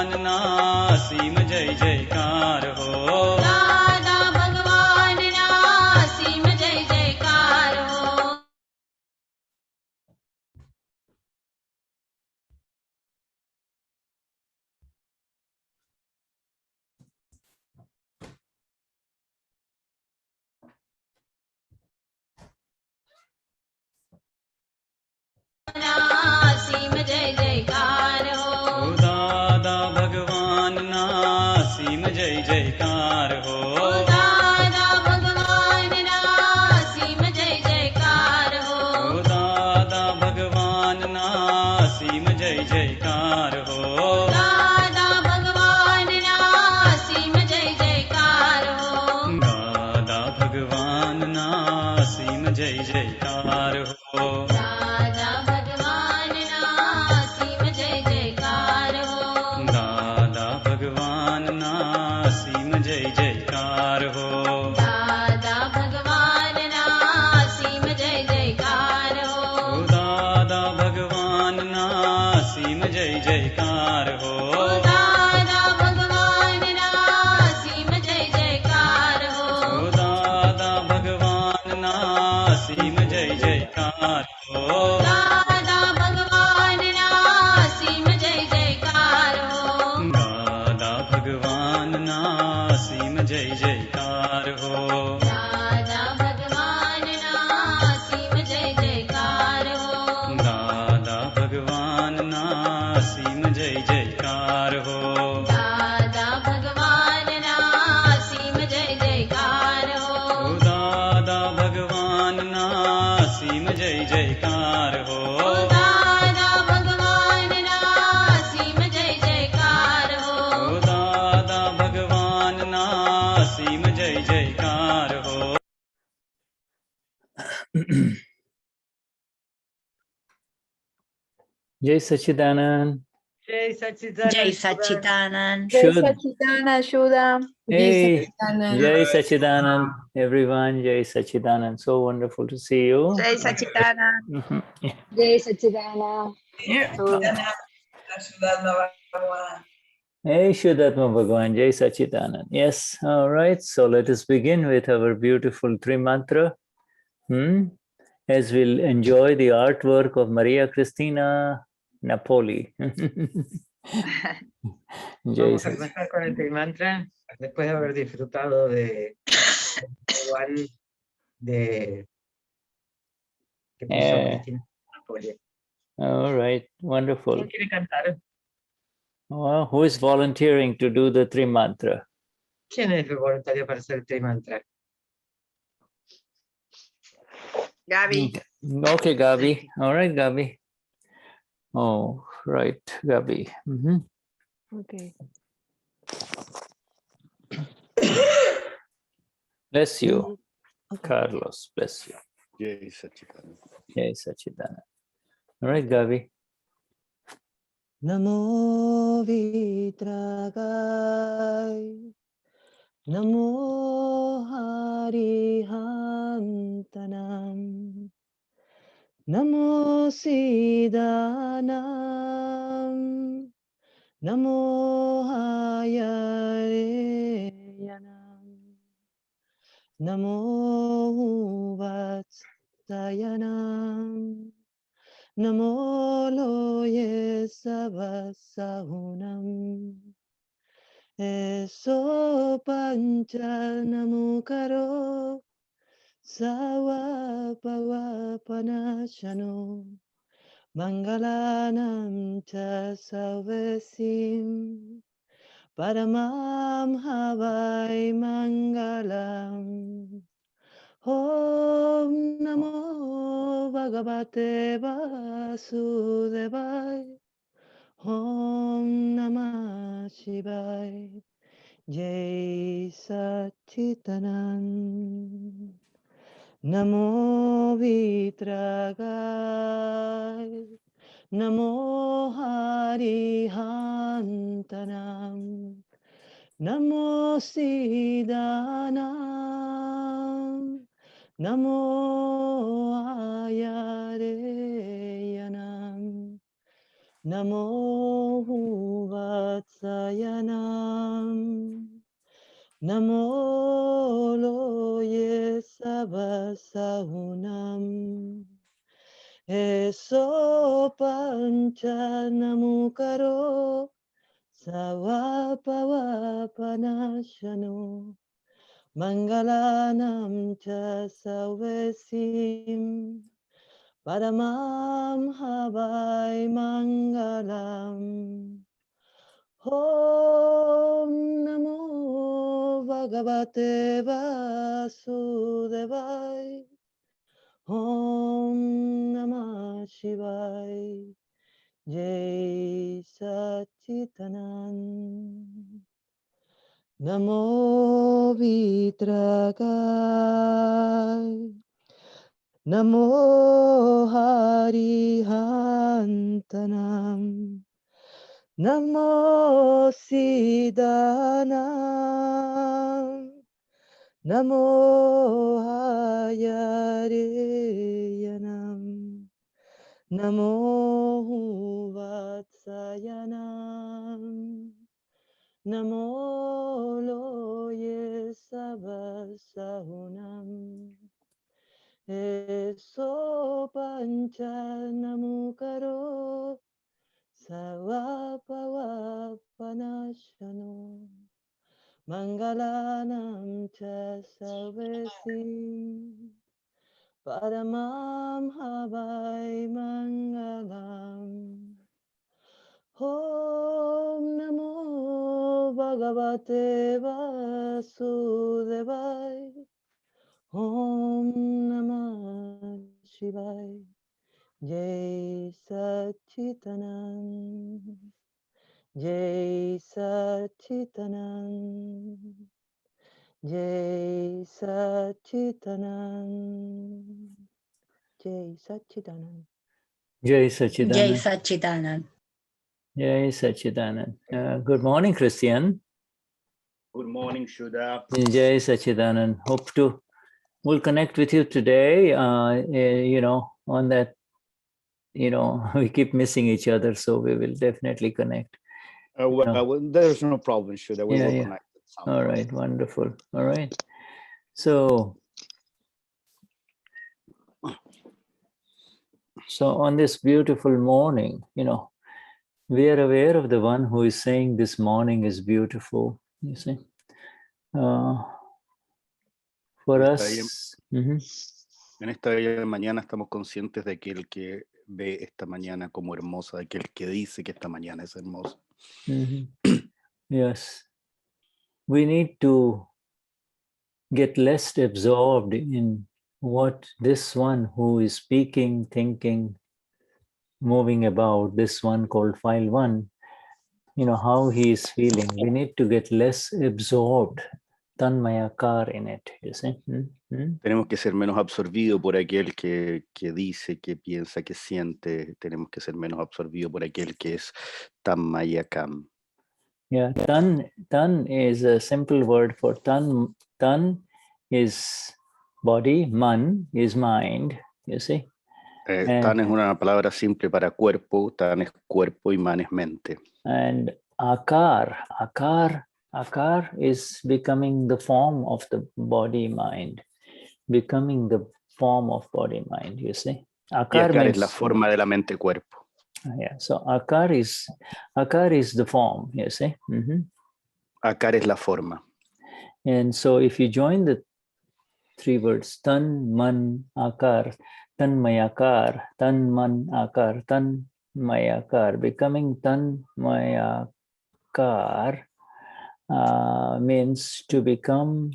भगवान ना सीम जय जयकार हो। दादा भगवान ना सीम जय जयकार हो। सीम जय जयकार हो। दादा भगवान ना सीम जय जयकार हो। दादा भगवान ना सीम जय जयकार हो। दादा भगवान ना सीम जय जयकार हो। दादा भगवान ना सीम जय जयकार हो। दादा भगवान ना सीम जय जयकार हो। दादा भगवान ना सीम जय जयकार हो। दादा भगवान ना सीम जय जयकार हो। दादा भगवान ना सीम जय जयकार हो। दादा भगवान ना सीम जय जयकार हो। दादा भगवान ना सीम जय जयकार हो। दादा भगवान ना सीम जय जयकार हो। दादा भगवान ना सीम जय जयकार हो। दादा भगवान ना सीम जय जयकार हो। दादा भगवान ना सीम जय जयकार हो। दादा भगवान ना सीम जय जयकार हो। दादा भगवान ना सीम जय जयकार हो। दादा भगवान ना सीम जय जयकार हो। दादा भगवान ना सीम जय जयकार हो। दादा भगवान ना सीम जय जयकार हो। जय सच्चिदानंद। Jai Sachidanand. Jai Sachidanand. Jai Sachidana Shuddha. Hey, Jai Sachidanand, everyone. Jai Sachidanand. So wonderful to see you. Jai Sachidanand. Jai Sachidana. Hey, Shuddhatma Bhagavan. Jai Sachidanand. Yes, all right. So let us begin with our beautiful three mantra. As we'll enjoy the artwork of Maria Cristina Napoli. Vamos a comenzar con el mantra después de haber disfrutado de Juan de que puso Cristina Napoli. All right, wonderful. ¿Quién quiere cantar? Well, who is volunteering to do the three mantra? ¿Quién es el voluntario para hacer el mantra? Gaby. Okay, Gabi. All right, Gabi. Oh, right, Gabi. Okay. Bless you, Carlos. Bless you. Jai Sachidanand. Jai Sachidanand. All right, Gabi. Namo Vitragai, Namo Harihantanam, Namo Siddhanam, Namo Hayareyanam, Namo Vatsayanam, Namo Loye Savasahunam, Eso Pancha Namukaro, Sawapawapanashano, Mangalanam Cha Savesim, Paramam Havai Mangalam. Om Namo Bhagavate Vasudevaya. Om Namah Shivaya. Jai Sachidanand. Namo Vitragai. Namo Harihantanam. Namo Siddhanam. Namo Ayareyanam, Namo Sayanam. Namo Loye Sabasahunam. Eso pancha namukaro savapavanashano. Mangalanam cha sauvesim. Paramam Havai Mangalam. Om Namo Bhagavate Vasudevaya. Om Namah Shivaya. Jai Satchitanand. Namo Vitragai. Namo Harihantanam. Namo Siddhanam. Namo Hayareyanam. Namo Vatsayanam. Namo Loye Sabasahunam. Eso pancha namukaro savapavanashano. Mangalanam cha sarvesim. Paramam Havai Mangalam. Om Namo Bhagavate Vasudevaya. Om Namah Shivaya. Jai Satchitanand. Jai Satchitanand. Jai Satchitanand. Jai Satchitanand. Jai Jai Sachidanand. Satchitanand. Jai Sachidanand. Good morning, Cristain. Good morning, Shuddha. Jai Sachidanand. We'll connect with you today. On that, we keep missing each other, so we will definitely connect. There's no problem, Shuddha. We will connect. All right, wonderful. All right. So on this beautiful morning, we are aware of the one who is saying this morning is beautiful, you see. For us, En esta bella mañana estamos conscientes de aquel que ve esta mañana como hermosa, de aquel que dice que esta mañana es hermosa. Yes. We need to get less absorbed in what this one who is speaking, thinking, moving about, this one called file one, how he is feeling. We need to get less absorbed, tanmayakar in it, you see. Tenemos que ser menos absorbidos por aquel que dice, que piensa, que siente. Tenemos que ser menos absorbidos por aquel que es tanmayakam. Yeah, tan is a simple word for tan. Tan is body, man is mind, you see. Tan es una palabra simple para cuerpo, tan es cuerpo y man es mente. And akar is becoming the form of the body mind, becoming the form of body mind, you see. Akar es la forma de la mente cuerpo. Yeah, so akar is the form, you see. Akar es la forma. And so if you join the three words, tan, man, akar, tan mayakar, tan man akar, tan mayakar, becoming tan mayakar means to become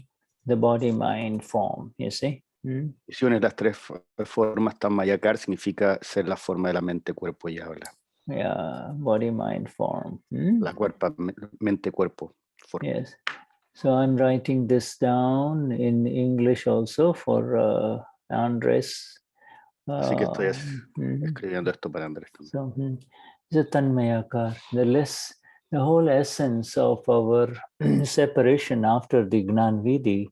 the body mind form, you see. Si unes las tres formas, tan mayakar significa ser la forma de la mente, cuerpo y habla. Yeah, body mind form. La mente, cuerpo, forma. Yes. So I'm writing this down in English also for Andres. Así que estoy escribiendo esto para Andrés también. So, tanmayakar, the whole essence of our separation after the Gnan Vidhi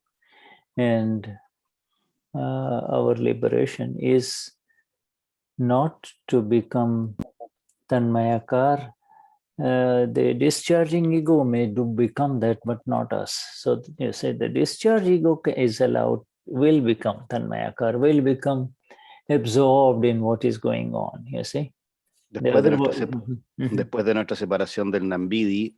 and our liberation is not to become tanmayakar the discharging ego may become that, but not us. So you say the discharge ego is allowed, will become tanmayakar, will become absorbed in what is going on, you see. Después de nuestra separación del Nambidi,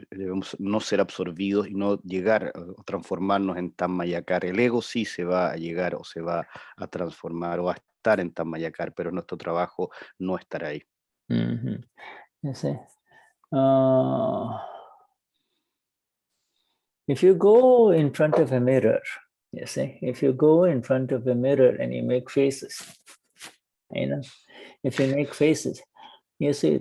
debemos no ser absorbidos y no llegar o transformarnos en Tanmayakar. El ego sí se va a llegar o se va a transformar o a estar en Tanmayakar, pero nuestro trabajo no estará ahí. You see. If you go in front of a mirror, you see, if you go in front of a mirror and you make faces, you know, if you make faces, you see,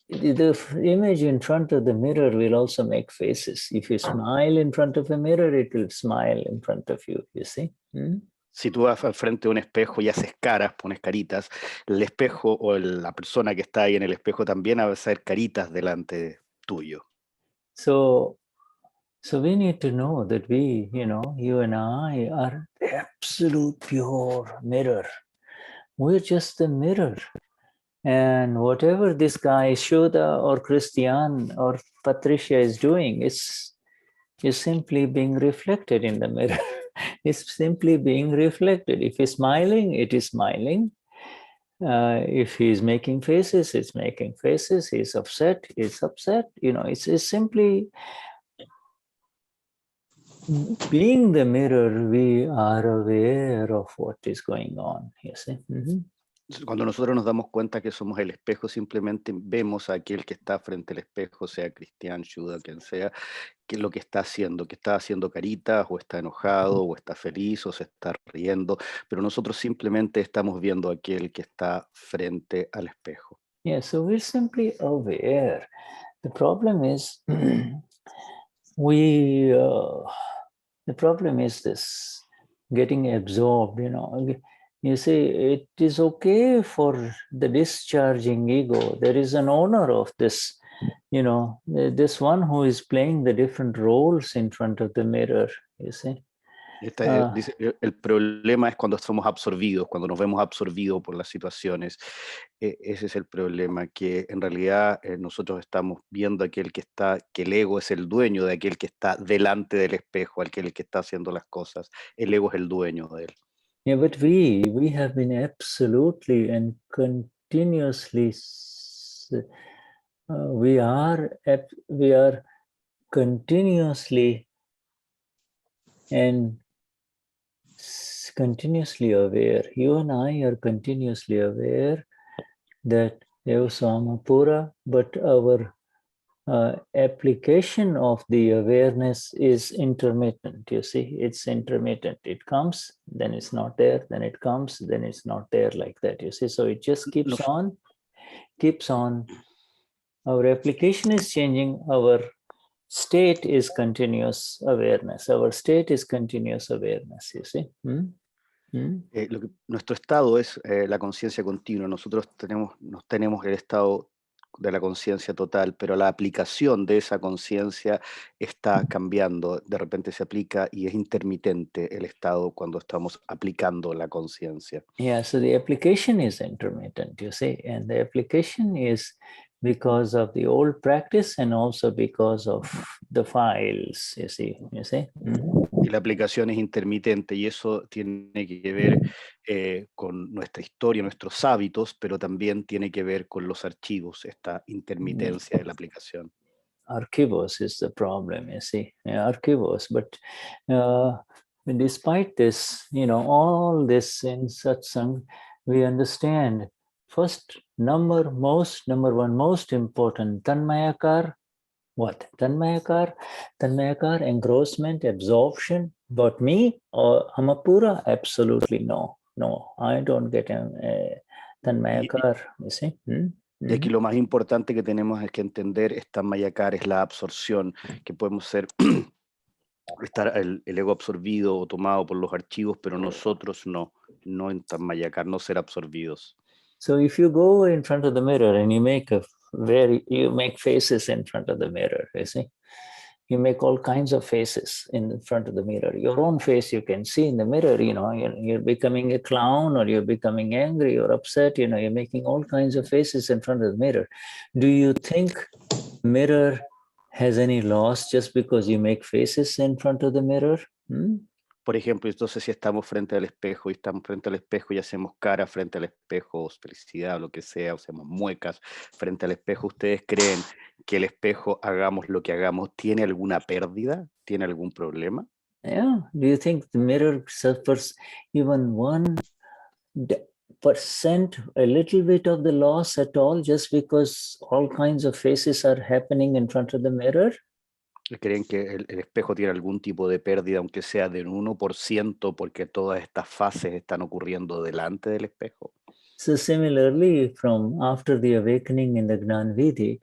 the image in front of the mirror will also make faces. If you smile in front of a mirror, it will smile in front of you, you see. Si tú vas al frente de un espejo y haces caras, pones caritas, el espejo o la persona que está ahí en el espejo también va a hacer caritas delante tuyo. So we need to know that we, you and I are absolute pure mirror. We're just the mirror. And whatever this guy, Shuddha or Cristain or Patricia is doing, is simply being reflected in the mirror. It's simply being reflected. If he's smiling, it is smiling. If he's making faces, it's making faces. He's upset, it's upset. It's simply being the mirror. We are aware of what is going on. You see. Cuando nosotros nos damos cuenta que somos el espejo, simplemente vemos a aquel que está frente al espejo, sea Cristain, Shuddha, quien sea, que es lo que está haciendo caritas, o está enojado, o está feliz, o se está riendo, pero nosotros simplemente estamos viendo a aquel que está frente al espejo. Yeah, so we're simply aware. The problem is the problem is this getting absorbed, You see, it is okay for the discharging ego. There is an owner of this, this one who is playing the different roles in front of the mirror, you see. Dice, el problema es cuando somos absorbidos, cuando nos vemos absorbidos por las situaciones. Ese es el problema, que en realidad nosotros estamos viendo que el ego es el dueño de aquel que está delante del espejo, aquel que está haciendo las cosas. El ego es el dueño de él. Yeah, but we have been absolutely and continuously, we are continuously and continuously aware. You and I are continuously aware that Samapura, but our application of the awareness is intermittent. You see, it's intermittent. It comes, then it's not there, then it comes, then it's not there, like that. You see, so it just keeps on. Our application is changing. Our state is continuous awareness. Our state is continuous awareness. You see. Nuestro estado es la conciencia continua. Nosotros tenemos el estado de la conciencia total, pero la aplicación de esa conciencia está cambiando. De repente se aplica y es intermitente el estado cuando estamos aplicando la conciencia. Yeah, so the application is intermittent, you see, and the application is because of the old practice and also because of the files, you see. Y la aplicación es intermitente, y eso tiene que ver con nuestra historia, nuestros hábitos, pero también tiene que ver con los archivos, esta intermitencia de la aplicación. Archivos is the problem, you see. Archivos, but despite this, all this in satsang, we understand. First, number one, most important, tanmayakar. What? Tanmayakar, engrossment, absorption. But me or Amapura? Absolutely no. I don't get tanmayakar, you see. Y aquí lo más importante que tenemos es que entender es tanmayakar, es la absorción, que podemos estar el ego absorbido o tomado por los archivos, pero nosotros no en tanmayakar, no ser absorbidos. So if you go in front of the mirror and you make faces in front of the mirror, you see, you make all kinds of faces in front of the mirror. Your own face you can see in the mirror, you're becoming a clown, or you're becoming angry or upset, you're making all kinds of faces in front of the mirror. Do you think mirror has any loss just because you make faces in front of the mirror? Por ejemplo, entonces si estamos frente al espejo y estamos frente al espejo y hacemos cara frente al espejo, o felicidad, o lo que sea, o hacemos muecas frente al espejo, ¿ustedes creen que el espejo, hagamos lo que hagamos, tiene alguna pérdida? ¿Tiene algún problema? Yeah. Do you think the mirror suffers even 1%, a little bit of the loss at all, just because all kinds of faces are happening in front of the mirror? ¿Creen que el espejo tiene algún tipo de pérdida, aunque sea del 1%, porque todas estas fases están ocurriendo delante del espejo? So similarly, from after the awakening in the Gnani Vidhi,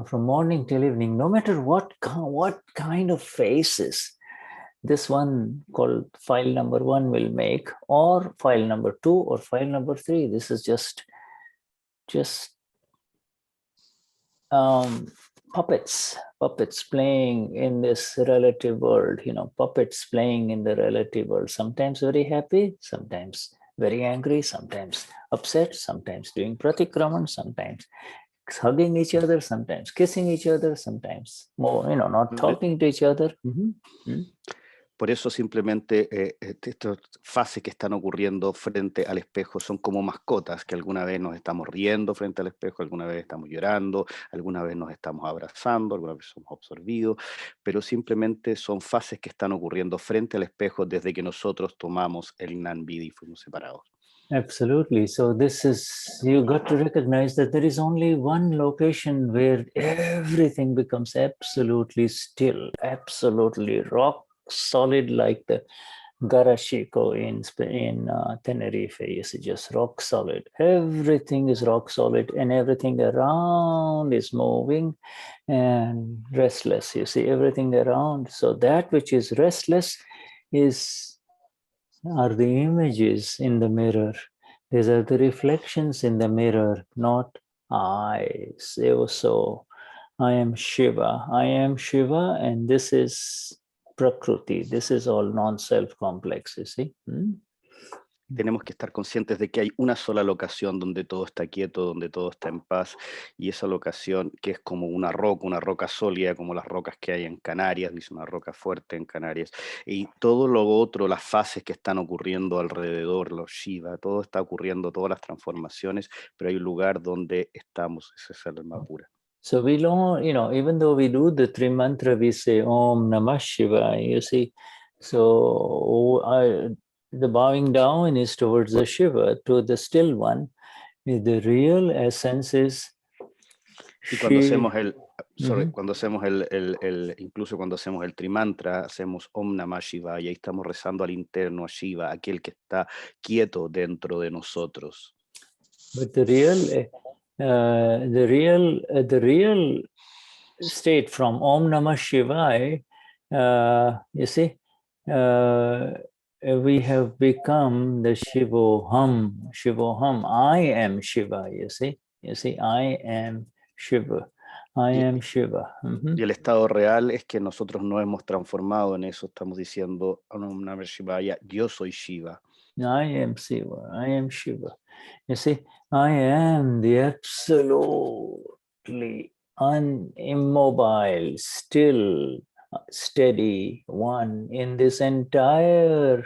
from morning till evening, no matter what kind of faces this one called file number 1 will make, or file number 2 or file number 3, this is just puppets playing in this relative world, puppets playing in the relative world, sometimes very happy, sometimes very angry, sometimes upset, sometimes doing pratikraman, sometimes hugging each other, sometimes kissing each other, sometimes more, not talking to each other. Por eso simplemente estas fases que están ocurriendo frente al espejo son como mascotas, que alguna vez nos estamos riendo frente al espejo, alguna vez estamos llorando, alguna vez nos estamos abrazando, alguna vez somos absorbidos, pero simplemente son fases que están ocurriendo frente al espejo desde que nosotros tomamos el Gnani Vidhi y fuimos separados. Absolutely. So you got to recognize that there is only one location where everything becomes absolutely still, absolutely rock solid, like the Garashiko in Tenerife. You see, just rock solid. Everything is rock solid, and everything around is moving and restless. You see, everything around. So that which is restless are the images in the mirror. These are the reflections in the mirror, not I. So I am Shiva, and this is Prakriti. This is all non-self complex, you see. Tenemos que estar conscientes de que hay una sola locación donde todo está quieto, donde todo está en paz, y esa locación que es como una roca sólida, como las rocas que hay en Canarias, dice una roca fuerte en Canarias, y todo lo otro, las fases que están ocurriendo alrededor, los Shiva, todo está ocurriendo, todas las transformaciones, pero hay un lugar donde estamos, esa es el alma pura. So we don't, even though we do the three mantra, we say Om Namah Shivaya, you see. So the bowing down is towards the Shiva, to the still one. The real essence is Y cuando Shiva. hacemos incluso cuando hacemos el trimantra, hacemos Om Namah Shivaya, y ahí estamos rezando al interno, a Shiva, aquel que está quieto dentro de nosotros. But the real state from Om Namah Shivaya, you see, we have become the Shivoham. I am Shiva, you see, I am Shiva. I am Shiva. Y el estado real es que nosotros no hemos transformado en eso, estamos diciendo Om Namah Shivaya, yo soy Shiva. I am Shiva, I am Shiva. You see, I am the absolutely immobile, still, steady one in this entire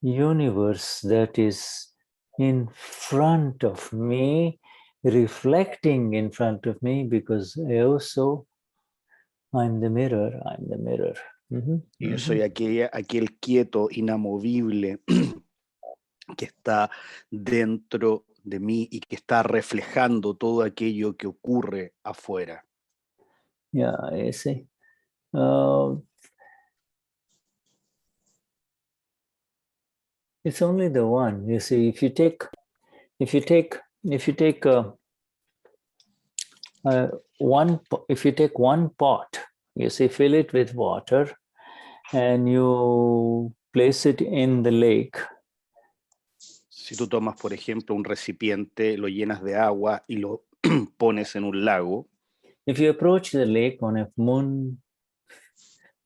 universe that is in front of me, reflecting in front of me, because I'm the mirror. Y yo soy aquel quieto, inamovible, que está dentro de mí y que está reflejando todo aquello que ocurre afuera. Yeah, you see. It's only the one. You see, if you take one pot, you see, fill it with water, and you place it in the lake. Si tú tomas, por ejemplo, un recipiente, lo llenas de agua y lo pones en un lago. If you approach the lake on a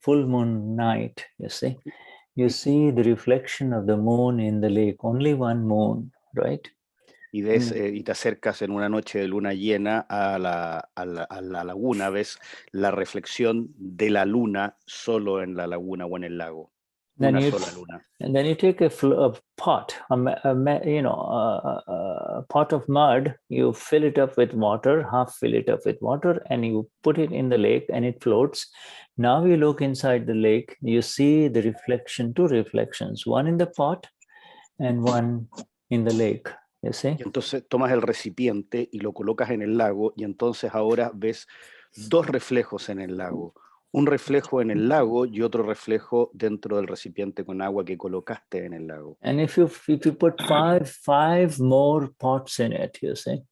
full moon night, you see the reflection of the moon in the lake, only one moon, right? Y ves, y te acercas en una noche de luna llena a la laguna, ves la reflexión de la luna solo en la laguna o en el lago. Then Una you, sola luna. and then you take a pot, a pot of mud, you fill it up with water, half fill it up with water, and you put it in the lake and it floats. Now you look inside the lake, you see the reflection, two reflections, one in the pot and one in the lake, you see? Y entonces tomas el recipiente y lo colocas en el lago y entonces ahora ves dos reflejos en el lago. Un reflejo en el lago y otro reflejo dentro del recipiente con agua que colocaste en el lago. And if you put five more pots in it, you see,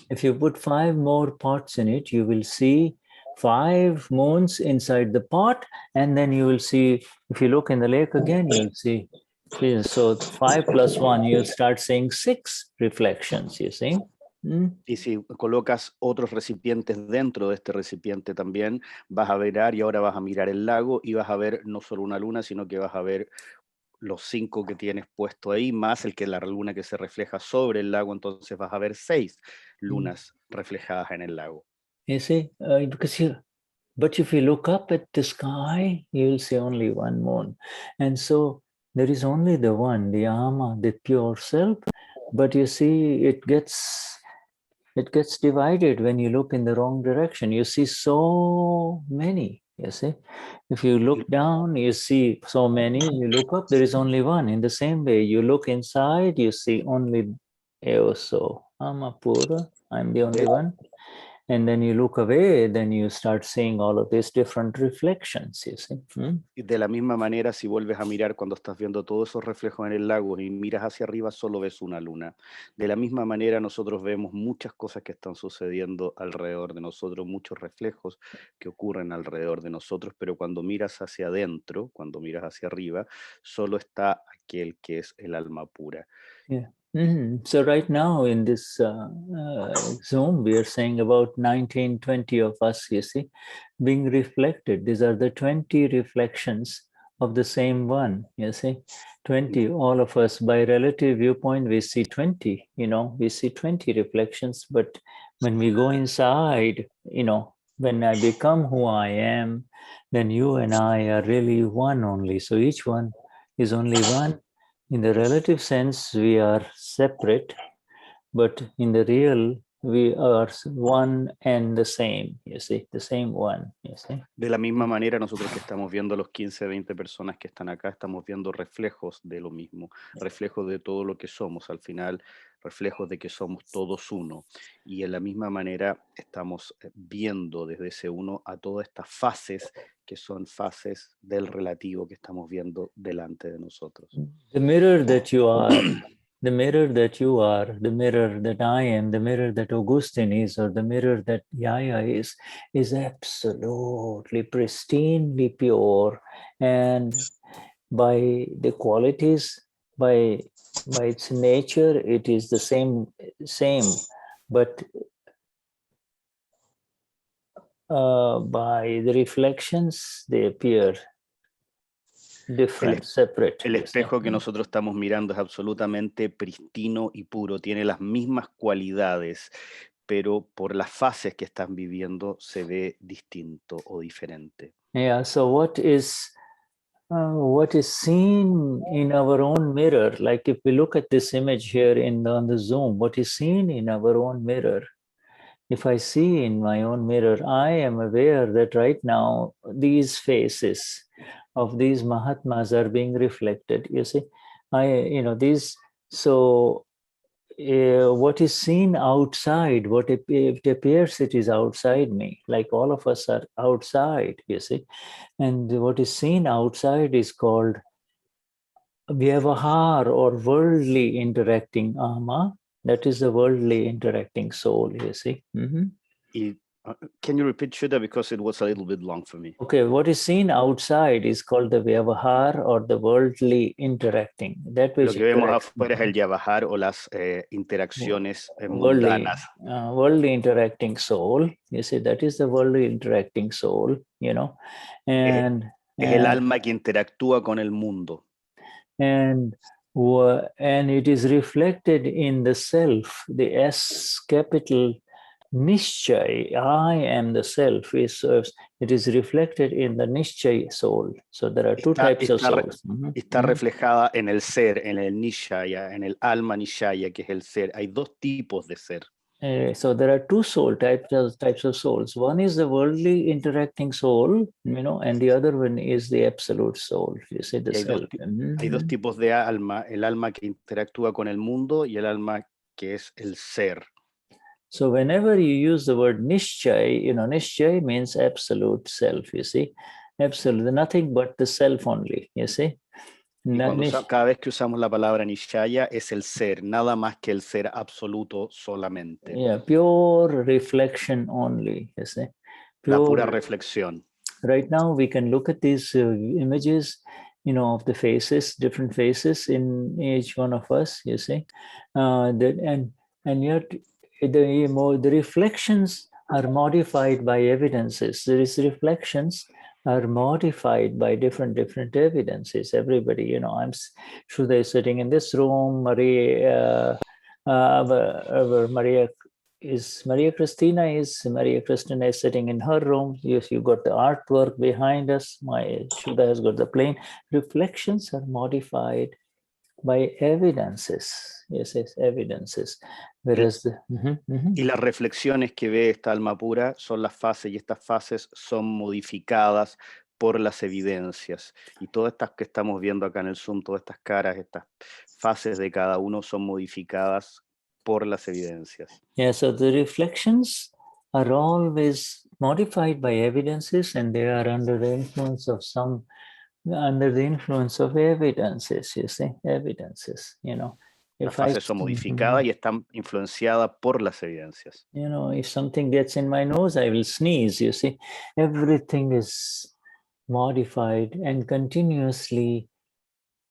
if you put 5 more pots in it, you will see 5 moons inside the pot, and then you will see, if you look in the lake again, you'll see. So 5 plus 1, you'll start seeing 6 reflections, you see. Y si colocas otros recipientes dentro de este recipiente también, vas a ver y ahora vas a mirar el lago y vas a ver no solo una luna, sino que vas a ver los 5 que tienes puesto ahí, más la luna que se refleja sobre el lago, entonces vas a ver 6 lunas reflejadas en el lago. You see, but if you look up at the sky, you'll see only one moon. And so there is only the one, the Ama, the pure self, but you see, it gets divided when you look in the wrong direction. You see so many, you see. If you look down, you see so many. You look up, there is only one. In the same way, you look inside, you see only Eoso, Ama Pura, I'm the only one. And then you look away, then you start seeing all of these different reflections, you see. Y de la misma manera, si vuelves a mirar cuando estás viendo todos esos reflejos en el lago y miras hacia arriba, solo ves una luna. De la misma manera, nosotros vemos muchas cosas que están sucediendo alrededor de nosotros, muchos reflejos que ocurren alrededor de nosotros, pero cuando miras hacia adentro, cuando miras hacia arriba, solo está aquel que es el alma pura. Yeah. So right now in this Zoom, we are saying about 19, 20 of us, you see, being reflected. These are the 20 reflections of the same one, you see. 20, all of us, by relative viewpoint, we see 20, we see 20 reflections. But when we go inside, when I become who I am, then you and I are really one only. So each one is only one. In the relative sense, we are separate, but in the real, we are one and the same, you see, the same one, you see. De la misma manera, nosotros que estamos viendo los 15, 20 personas que están acá, estamos viendo reflejos de lo mismo, reflejos de todo lo que somos, al final, reflejos de que somos todos uno. Y en la misma manera estamos viendo desde ese uno a todas estas fases que son fases del relativo que estamos viendo delante de nosotros. The mirror that you are, the mirror that you are, the mirror that I am, the mirror that Augustine is, or the mirror that Yaya is absolutely pristinely pure. And by the qualities, by its nature, it is the same, but by the reflections, they appear different, separate. El espejo que nosotros estamos mirando es absolutamente pristino y puro, tiene las mismas cualidades, pero por las fases que están viviendo se ve distinto o diferente. Yeah, so what is seen in our own mirror, like if we look at this image here on the Zoom, what is seen in our own mirror, if I see in my own mirror, I am aware that right now these faces of these Mahatmas are being reflected, you see. So what is seen outside, what it appears it is outside me, like all of us are outside, you see. And what is seen outside is called Vyavahar, or worldly interacting Ama. That is the worldly interacting soul, you see. Can you repeat, Shuddha, because it was a little bit long for me? Okay, what is seen outside is called the Vyavahar, or the worldly interacting. That which Lo que vemos afuera es el Vyavahar o las interacciones mundanas. Worldly interacting soul, you see, that is the worldly interacting soul, and Es el alma que interactúa con el mundo. and it is reflected in the self, the S capital Nishchay, I am the self, it is reflected in the Nishchay soul. So there are two types of souls. Está reflejada en el ser, en el Nishaya, en el alma Nishaya, que es el ser. Hay dos tipos de ser. So there are two types of souls. One is the worldly interacting soul, and the other one is the absolute soul. You see, the self. Hay dos tipos de alma, el alma que interactúa con el mundo y el alma que es el ser. So whenever you use the word Nishchay, Nishchay means absolute self, you see. Absolute, nothing but the self only, you see. Cada vez que usamos la palabra Nishaya es el ser, nada más que el ser absoluto solamente. Yeah, pure reflection only, you see. La pura reflexión. Right now we can look at these images, of the faces, different faces in each one of us, you see. And yet the reflections are modified by evidences. These reflections are modified by different evidences. Everybody, Shuddha is sitting in this room. Maria Cristina is sitting in her room. Yes, you got the artwork behind us. My Shuddha has got the plane. Reflections are modified by evidences. Yes, evidences. Whereas y las reflexiones que ve esta alma pura son las fases, y estas fases son modificadas por las evidencias. Y todas estas que estamos viendo acá en el Zoom, todas estas caras, estas fases de cada uno son modificadas por las evidencias. Yeah, so the reflections are always modified by evidences, and they are under the influence of evidences, you see, evidences, Las fases son modificadas y están influenciadas por las evidencias. If something gets in my nose, I will sneeze, you see. Everything is modified and continuously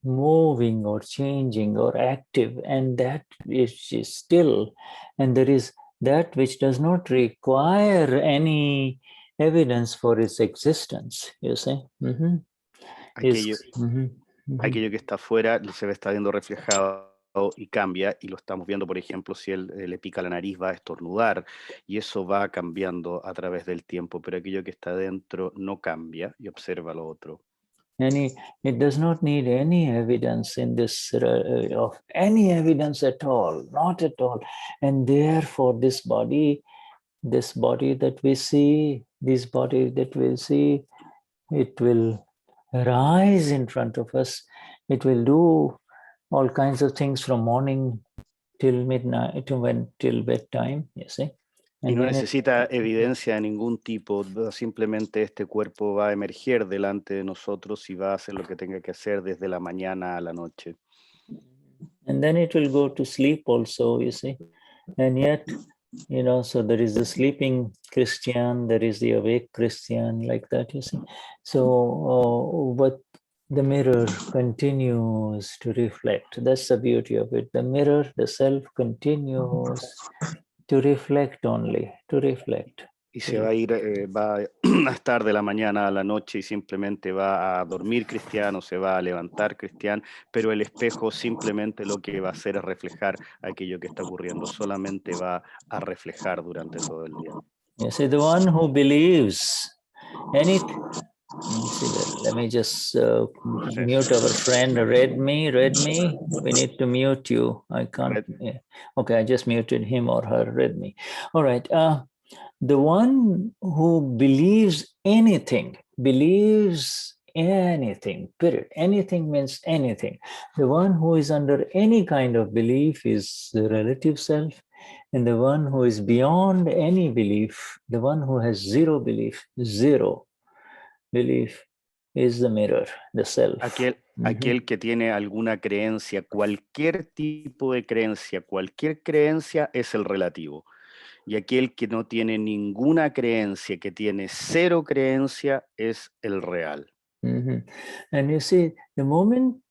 moving or changing or active, and that is still, and there is that which does not require any evidence for its existence, you see. Aquello que está afuera se está viendo reflejado y cambia, y lo estamos viendo, por ejemplo, si él le pica la nariz, va a estornudar, y eso va cambiando a través del tiempo, pero aquello que está dentro no cambia, y observa lo otro. It does not need any evidence in this, of any evidence at all, not at all. And therefore this body that we see, it will rise in front of us. It will do all kinds of things from morning till midnight, till bedtime, you see. Y no necesita evidencia de ningún tipo, simplemente este cuerpo va a emerger delante de nosotros y va a hacer lo que tenga que hacer desde la mañana a la noche. And then it will go to sleep also, you see. And yet, so there is the sleeping Christian, there is the awake Christian, like that, you see. So, but the mirror continues to reflect. That's the beauty of it. The mirror, the self continues to reflect only, to reflect. Y se va a ir, va a estar de la mañana a la noche y simplemente va a dormir cristiano, se va a levantar cristiano, pero el espejo simplemente lo que va a hacer es reflejar aquello que está ocurriendo, solamente va a reflejar durante todo el día. You see, the one who believes let me just mute our friend. Read me. We need to mute you. I can't. Yeah. Okay, I just muted him or her. Read me. All right. The one who believes anything, period. Anything means anything. The one who is under any kind of belief is the relative self. And the one who is beyond any belief, the one who has zero belief is the mirror, the self. Aquel que tiene alguna creencia, cualquier tipo de creencia, cualquier creencia es el relativo. Y aquel que no tiene ninguna creencia, que tiene cero creencia, es el real. And you see, the moment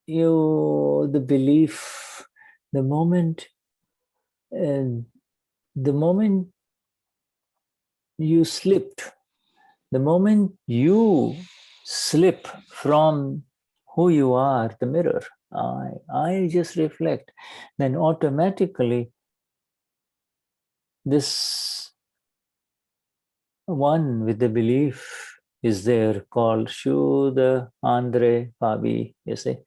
you slipped, the moment you slip from who you are, the mirror, I just reflect, then automatically this one with the belief is there called Shuddha, Andre, Fabi, you see.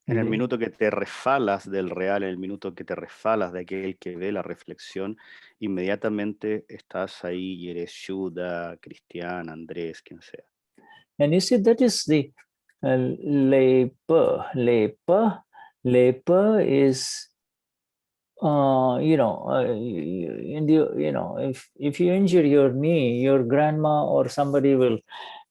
En el minuto que te resfalas del real, en el minuto que te resfalas de aquel que ve la reflexión, inmediatamente estás ahí y eres Shuddha, Cristain, Andrés, quien sea. And you see, that is the lepa. Lepa is, if you injure your knee, your grandma or somebody will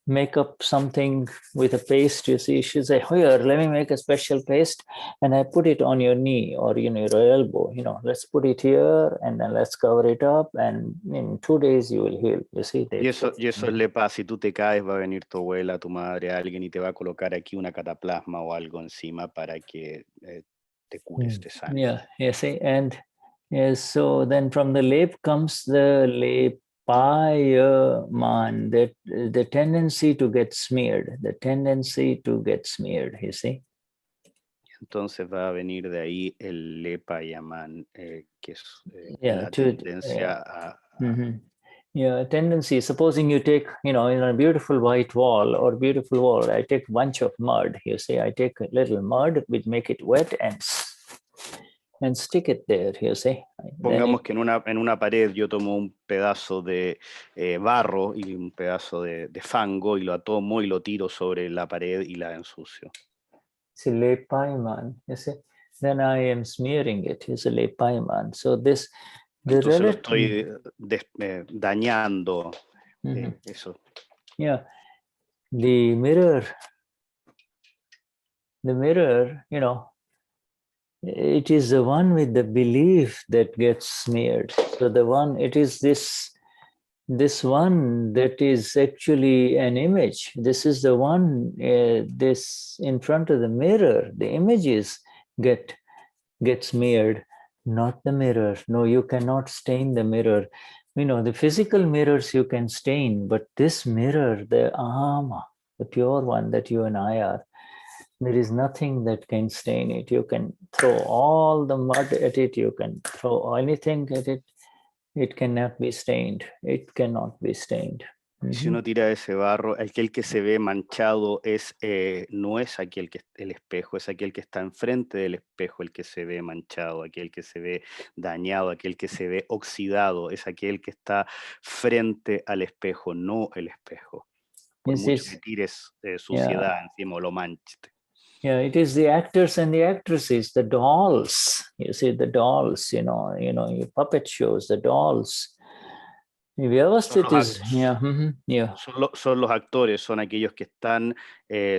make up something with a paste. You see, she say, here, let me make a special paste and I put it on your knee or your elbow, let's put it here and then let's cover it up and in 2 days you will heal. You see, Y eso es lepa. Si tú te caes, va a venir tu abuela, tu madre, alguien y te va a colocar aquí una cataplasma o algo encima para que te cures, te sanes. Yeah, you see, and so then from the lep comes the lepayaman, that the tendency to get smeared, you see. Entonces va a venir de ahí el lepayaman, que es la tendencia a... Yeah, tendency. Supposing you take, in a beautiful white wall or beautiful wall, I take a bunch of mud. You see, I take a little mud, which make it wet and stick it there. You see. Pongamos que en una pared yo tomo un pedazo de barro y un pedazo de fango y lo atomo y lo tiro sobre la pared y la ensucio. It's a lepaiman. You see. Then I am smearing it. It's a lepaiman. So this. Entonces lo estoy dañando. Eso. Yeah. The mirror, it is the one with the belief that gets smeared. So it is this one that is actually an image. This is the one, this in front of the mirror, the images get smeared. Not the mirror. No, you cannot stain the mirror. The physical mirrors you can stain, but this mirror, the ahama, the pure one that you and I are, there is nothing that can stain it. You can throw all the mud at it. You can throw anything at it. It cannot be stained. It cannot be stained. Si uno tira ese barro, aquel que se ve manchado no es el espejo, es aquel que está enfrente del espejo el que se ve manchado, aquel que se ve dañado, aquel que se ve oxidado, es aquel que está frente al espejo, no el espejo. Por mucho que tires suciedad encima o lo manches. Yeah, it is the actors and the actresses, the dolls. You see, the dolls, your puppet shows, the dolls. Son los actores, son aquellos que están,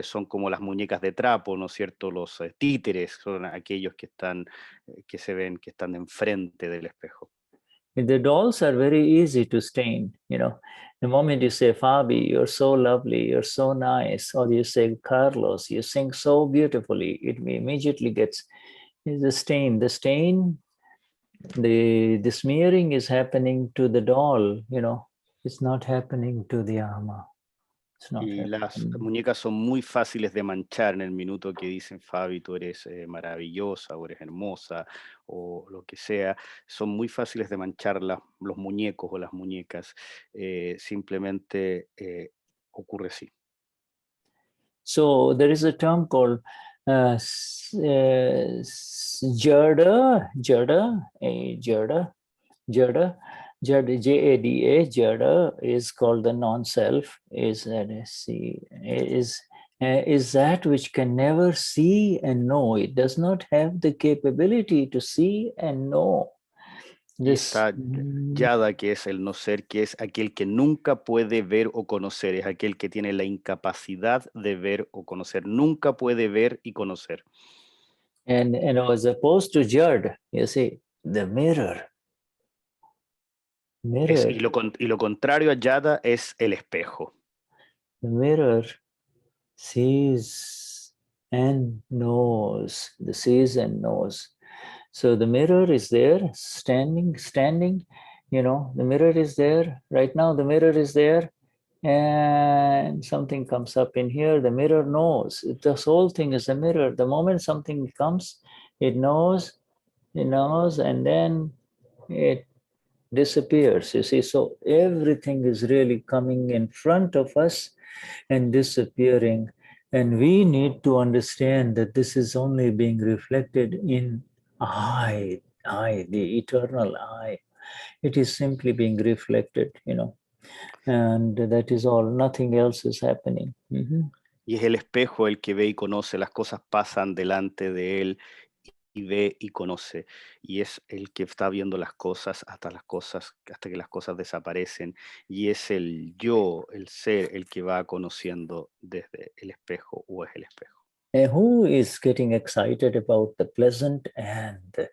son como las muñecas de trapo, ¿no es cierto? Los títeres son aquellos que están, que se ven, que están enfrente del espejo. The dolls are very easy to stain, The moment you say, Fabi, you're so lovely, you're so nice, or you say, Carlos, you sing so beautifully, it immediately gets the stain. The stain, the smearing is happening to the doll, it's not happening to the ama. Y las muñecas son muy fáciles de manchar en el minuto que dicen, Fabi, tú eres maravillosa, o eres hermosa, o lo que sea. Son muy fáciles de manchar los muñecos o las muñecas. Simplemente ocurre así. So there is a term called Jada, Jada, J-A-D-A, Jada is called the non-self, is that which can never see and know. It does not have the capability to see and know. Está Yada, que es el no ser, que es aquel que nunca puede ver o conocer, es aquel que tiene la incapacidad de ver o conocer, nunca puede ver y conocer. And as opposed to Jad, you see, the mirror. Y lo contrario a Yada es el espejo. The mirror sees and knows. The sees and knows. So the mirror is there, standing. The mirror is there. Right now, the mirror is there. and something comes up in here, the mirror knows. This whole thing is a mirror. The moment something comes, it knows, and then it disappears, you see. So everything is really coming in front of us and disappearing. And we need to understand that this is only being reflected in I, the eternal I. It is simply being reflected, and that is all. Nothing else is happening. Y es el espejo el que ve y conoce, las cosas pasan delante de él y ve y conoce, y es el que está viendo las cosas hasta que las cosas desaparecen, y es el yo, el ser, el que va conociendo desde el espejo, o es el espejo. And who is getting excited about the pleasant and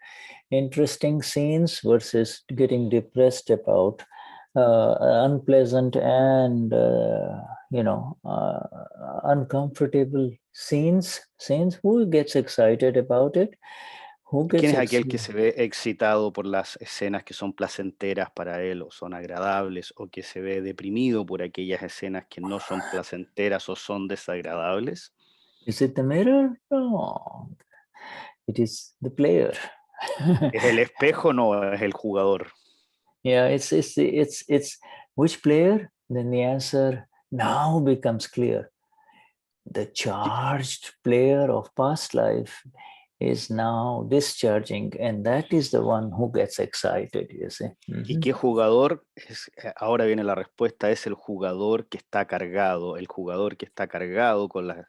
interesting scenes versus getting depressed about unpleasant and uncomfortable scenes? Who gets excited about it? Who ¿Quién gets es aquel que excited? se ve excitado por las escenas que son placenteras para él o son agradables, o que se ve deprimido por aquellas escenas que no son placenteras o son desagradables? Is it the mirror? No, it is the player. ¿Es el espejo? No, es el jugador. Yeah, it's which player? Then the answer now becomes clear. The charged player of past life is now discharging, and that is the one who gets excited, you see. ¿Y qué jugador es? Ahora viene la respuesta, es el jugador que está cargado, con las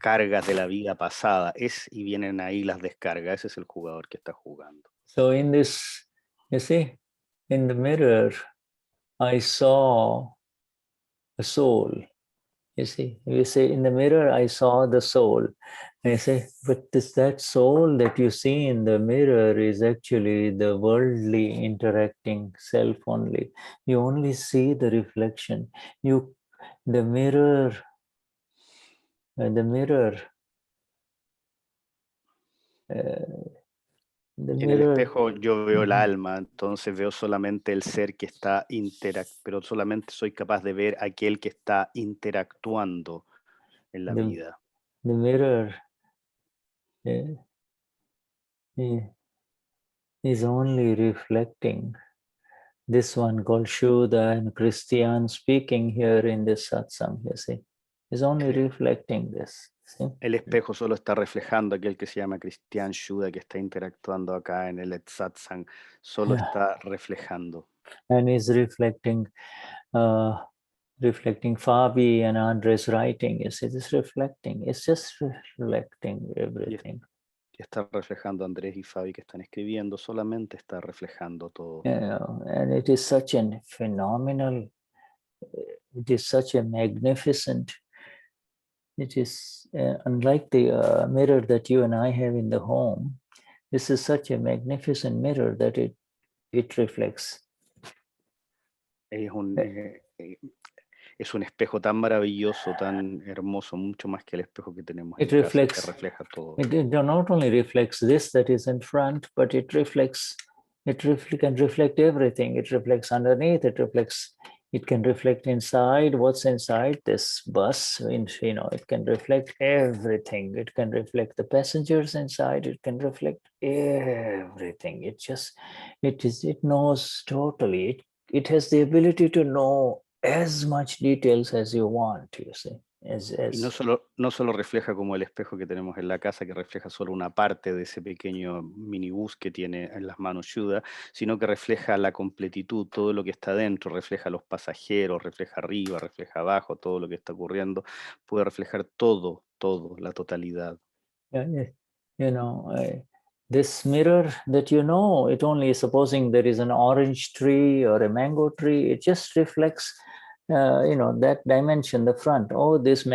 cargas de la vida pasada, y vienen ahí las descargas, ese es el jugador que está jugando. So in this, you see, in the mirror, I saw a soul. You see, we say in the mirror, I saw the soul. And I say, but that soul that you see in the mirror is actually the worldly interacting self only. You only see the reflection. The mirror. En el espejo yo veo el alma, entonces veo solamente el ser que está pero solamente soy capaz de ver aquel que está interactuando en la vida. The mirror is only reflecting this one called Shuddha and Cristain speaking here in this satsang, you see, is only reflecting this. See? El espejo solo está reflejando aquel que se llama Cristain Shuddha, que está interactuando acá en el satsang, solo está reflejando. And is reflecting Fabi and Andres writing. You see, it's reflecting. It's just reflecting everything. Y está reflejando Andrés y Fabi que están escribiendo, solamente está reflejando todo. And it is such a phenomenal, it is such a magnificent, it is unlike the mirror that you and I have in the home. This is such a magnificent mirror that it reflects. Es un espejo tan maravilloso, tan hermoso, mucho más que el espejo que tenemos It en reflects, casa, que refleja todo. It not only reflects this that is in front, but it can reflect everything. It reflects underneath, it can reflect inside, what's inside this bus, it can reflect everything. It can reflect the passengers inside, it can reflect everything. It knows totally. It has the ability to know as much details as you want, you see. Y no solo refleja como el espejo que tenemos en la casa, que refleja solo una parte de ese pequeño minibús que tiene en las manos Shuddha, sino que refleja la completitud, todo lo que está dentro, refleja a los pasajeros, refleja arriba, refleja abajo, todo lo que está ocurriendo, puede reflejar todo, la totalidad. This mirror that it only supposing there is an orange tree or a mango tree, it just reflects that dimension, the front. Oh, this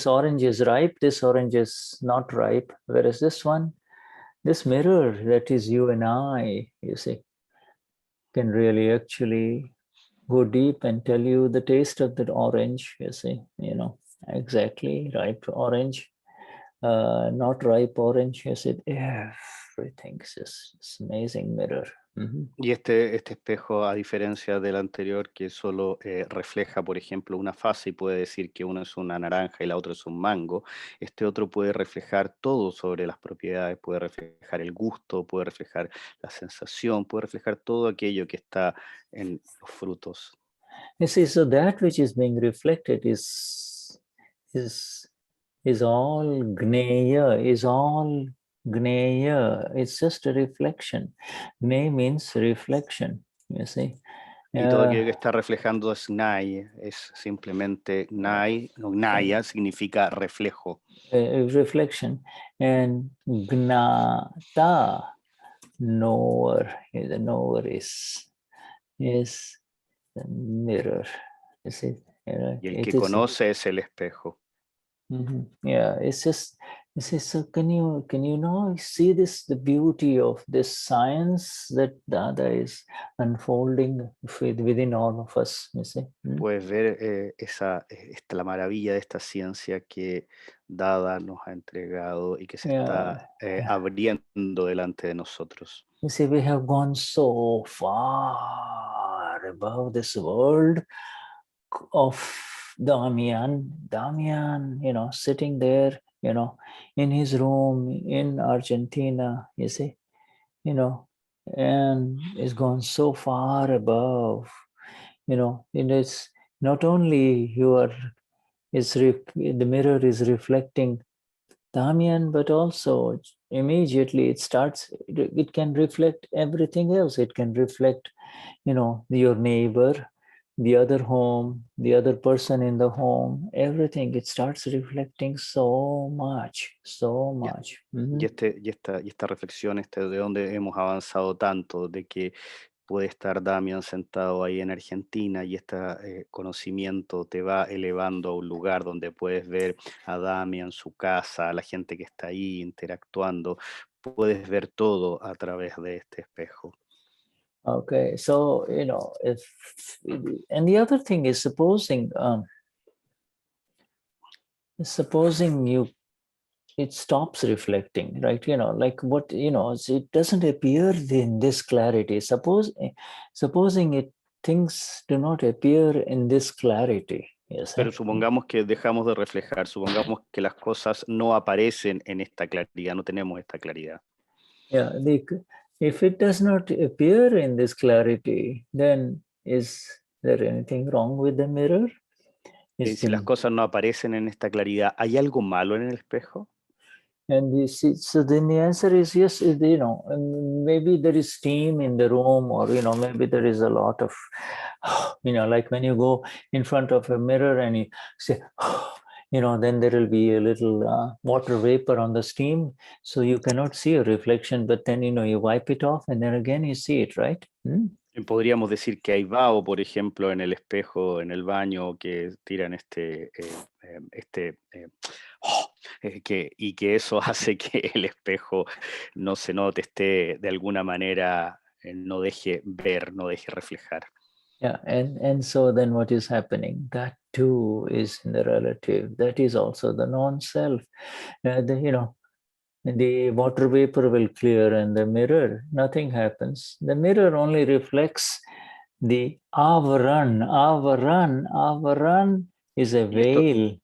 orange is ripe, this orange is not ripe. Whereas this mirror that is you and I, you see, can really actually go deep and tell you the taste of that orange, you see, exactly, ripe orange, not ripe orange, you see, everything is this amazing mirror. Mhm. Y este espejo, a diferencia del anterior, que solo refleja, por ejemplo, una fase y puede decir que uno es una naranja y la otra es un mango, este otro puede reflejar todo sobre las propiedades, puede reflejar el gusto, puede reflejar la sensación, puede reflejar todo aquello que está en los frutos. You see, so that which is being reflected is all Gneya, is all Gneya. It's just a reflection. Gne means reflection, you see. Y todo aquello que está reflejando es Gnai, es simplemente Gnai, no, Gnaya significa reflejo. Reflection. And Gnata, knower, the knower is the mirror. You see, Y el it que is. conoce es el espejo. Yeah, it's just, so can you now see this, the beauty of this science that Dada is unfolding within all of us, you see? Puedes ver la maravilla de esta ciencia que Dada nos ha entregado y que se está abriendo delante de nosotros. You see, we have gone so far above this world of Damian, sitting there, in his room in Argentina, you see, and it's gone so far above, and it's not only the mirror is reflecting Damian, but also immediately it can reflect everything else. It can reflect, your neighbor, the other home, the other person in the home, everything. It starts reflecting so much. Y esta reflexión, de donde hemos avanzado tanto, de que puede estar Damian sentado ahí en Argentina y este conocimiento te va elevando a un lugar donde puedes ver a Damian, su casa, a la gente que está ahí interactuando, puedes ver todo a través de este espejo. Okay, so, and the other thing is supposing it stops reflecting, right? Like what, it doesn't appear in this clarity. Supposing things do not appear in this clarity. Yes. Pero supongamos que dejamos de reflejar, supongamos que las cosas no aparecen en esta claridad, no tenemos esta claridad. Yeah, if it does not appear in this clarity, then is there anything wrong with the mirror? Si las cosas no aparecen en esta claridad, ¿hay algo malo en el espejo? And you see, so then the answer is yes, maybe there is steam in the room, or, maybe there is a lot of, like when you go in front of a mirror and you say, then there will be a little water vapor on the steam. So you cannot see a reflection, but then, you wipe it off and then again you see it, right? Podríamos decir que hay vaho, por ejemplo, en el espejo, en el baño, que tiran y que eso hace que el espejo no se note, esté de alguna manera, no deje ver, no deje reflejar. Yeah, and so then what is happening? That too is in the relative. That is also the non-self. The water vapor will clear and the mirror, nothing happens. The mirror only reflects the avaran. Avaran is a veil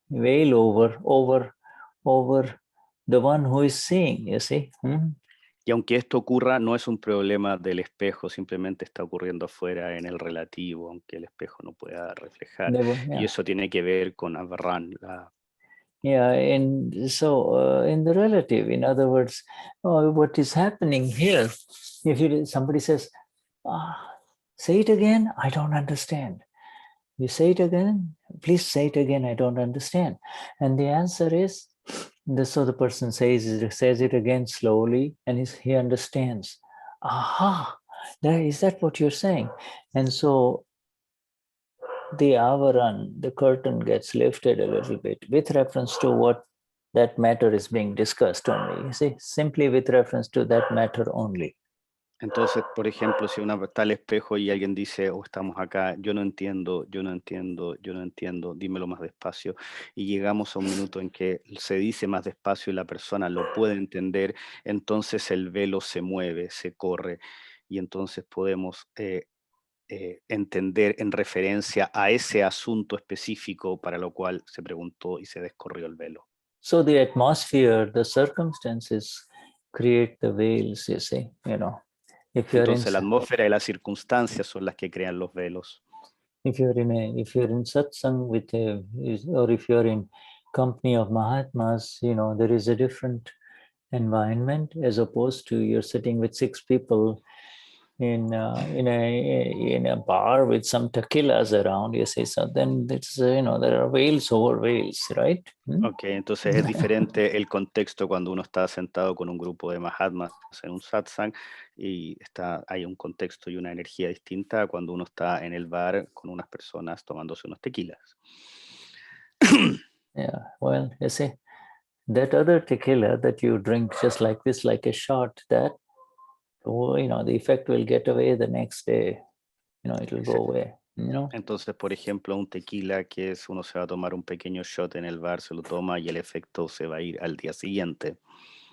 over the one who is seeing, you see. Y aunque esto ocurra, no es un problema del espejo, simplemente está ocurriendo afuera en el relativo, aunque el espejo no pueda reflejar. Y eso tiene que ver con avaran, Yeah, and so in the relative, in other words, what is happening here, if somebody says, say it again, I don't understand. You say it again, please say it again, I don't understand. And the answer is, so the person says it again slowly, and he understands. Aha, is that what you're saying? And so the avaran, the curtain gets lifted a little bit with reference to what that matter is being discussed only. You see, simply with reference to that matter only. Entonces, por ejemplo, si uno está al espejo y alguien dice, estamos acá, yo no entiendo, dímelo más despacio, y llegamos a un minuto en que se dice más despacio y la persona lo puede entender, entonces el velo se mueve, se corre, y entonces podemos entender en referencia a ese asunto específico para lo cual se preguntó y se descorrió el velo. So the atmosphere, the circumstances create the veils, you see, you know. If you're in, Entonces la atmósfera y las circunstancias son las que crean los velos. if you're in satsang with or if you're in company of Mahatmas, you know, there is a different environment as opposed to you're sitting with 6 people in a bar with some tequilas around, you see. So then it's you know, there are veils over veils, right? Ok, entonces es diferente el contexto cuando uno está sentado con un grupo de Mahatmas en un satsang y hay un contexto y una energía distinta a cuando uno está en el bar con unas personas tomándose unos tequilas. Yeah, well, you see, that other tequila that you drink just like this, like a shot, that, you know, the effect will get away the next day. You know, it'll go away, you know. Entonces, por ejemplo, un tequila que es uno se va a tomar un pequeño shot en el bar, se lo toma y el efecto se va a ir al día siguiente.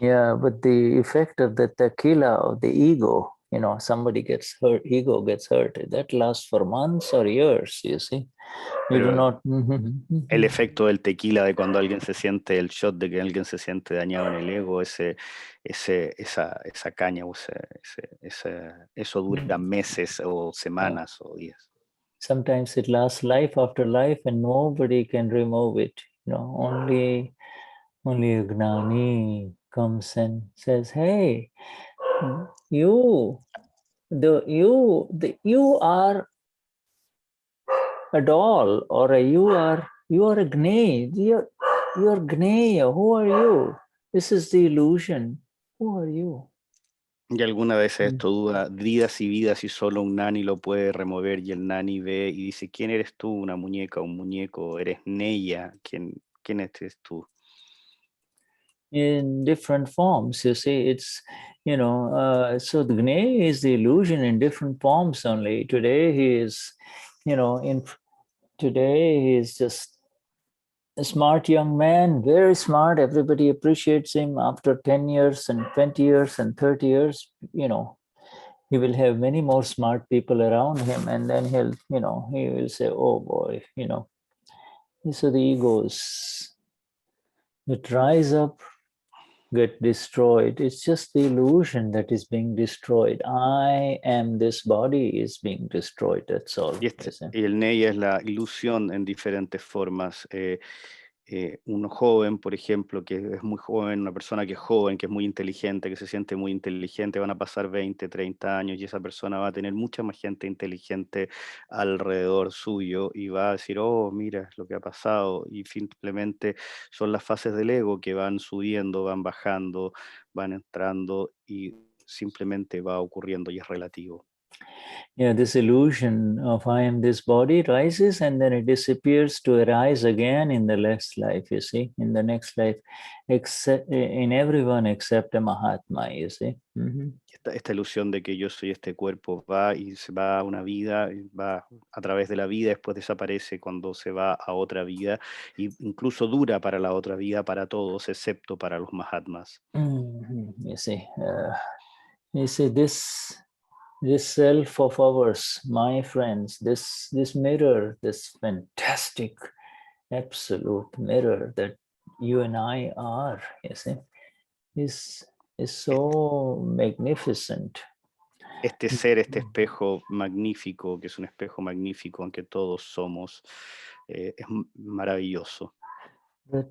Yeah, but the effect of the tequila of the ego, you know, somebody gets hurt, ego gets hurt, that lasts for months or years, you see. You do not. El efecto del tequila de cuando alguien se siente, el shot de que alguien se siente dañado en el ego, esa caña, eso dura meses o semanas o días. Sometimes it lasts life after life and nobody can remove it. You know, only a Gnani comes and says, hey, you are a doll, or you are a Gnani. You're Gnani. Who are you? This is the illusion. Who are you? Y alguna vez esto dura vidas y vidas y solo un nani lo puede remover y el nani ve y dice, ¿quién eres tú? Una muñeca, un muñeco, eres Neya, ¿quién eres tú? In different forms, you see, it's, you know, so the Gnani is the illusion in different forms only. Today he is, you know, today he is just a smart young man, very smart. Everybody appreciates him. After 10 years and 20 years and 30 years, you know, he will have many more smart people around him. And then he will say, oh boy, you know. So the egos that rise up get destroyed. It's just the illusion that is being destroyed. I am this body is being destroyed. That's all. Y el Neya es la ilusión en diferentes formas. Un joven, por ejemplo, que es muy joven, una persona que es joven, que es muy inteligente, que se siente muy inteligente, van a pasar 20, 30 años y esa persona va a tener mucha más gente inteligente alrededor suyo y va a decir, oh, mira lo que ha pasado, y simplemente son las fases del ego que van subiendo, van bajando, van entrando y simplemente va ocurriendo y es relativo. Yeah, this illusion of I am this body rises and then it disappears to arise again in the next life, you see, in the next life, in everyone except a Mahatma, you see. Esta ilusión de que yo soy este cuerpo va y se va a una vida, va a través de la vida, después desaparece cuando se va a otra vida, e incluso dura para la otra vida para todos, excepto para los Mahatmas. You see, this self of ours, my friends, this mirror, this fantastic absolute mirror that you and I are, you see, is so magnificent. Este ser, este espejo magnífico, que es un espejo magnífico en que todos somos, es maravilloso. That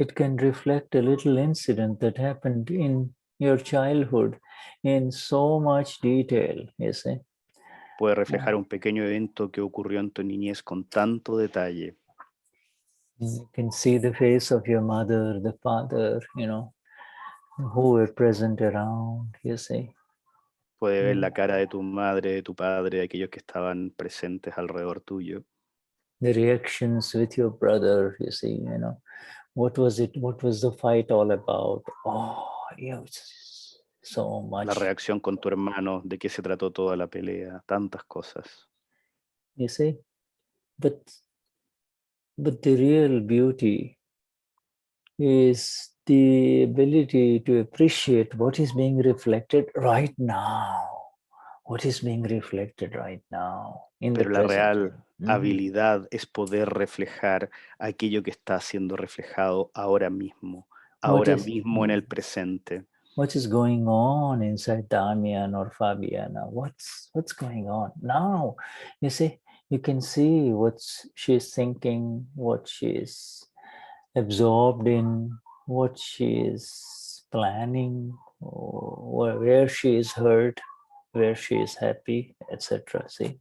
it can reflect a little incident that happened in your childhood in so much detail, you see. Puede reflejar un pequeño evento que ocurrió en tu niñez con tanto detalle. You can see the face of your mother, the father, you know, who were present around, you see. Puede ver la cara de tu madre, de tu padre, de aquellos que estaban presentes alrededor tuyo. The reactions with your brother, you see, you know, what was the fight all about? Oh, yeah, so much. La reacción con tu hermano, de qué se trató toda la pelea, tantas cosas. You see, but the real beauty is the ability to appreciate what is being reflected right now. what is being reflected right now in the Pero la present. real habilidad es poder reflejar aquello que está siendo reflejado ahora mismo en el presente. What is going on inside Damian or Fabiana? What's going on now? You see, you can see what she's thinking, what she's absorbed in, what she is planning, or where she is hurt, where she is happy, etc. See?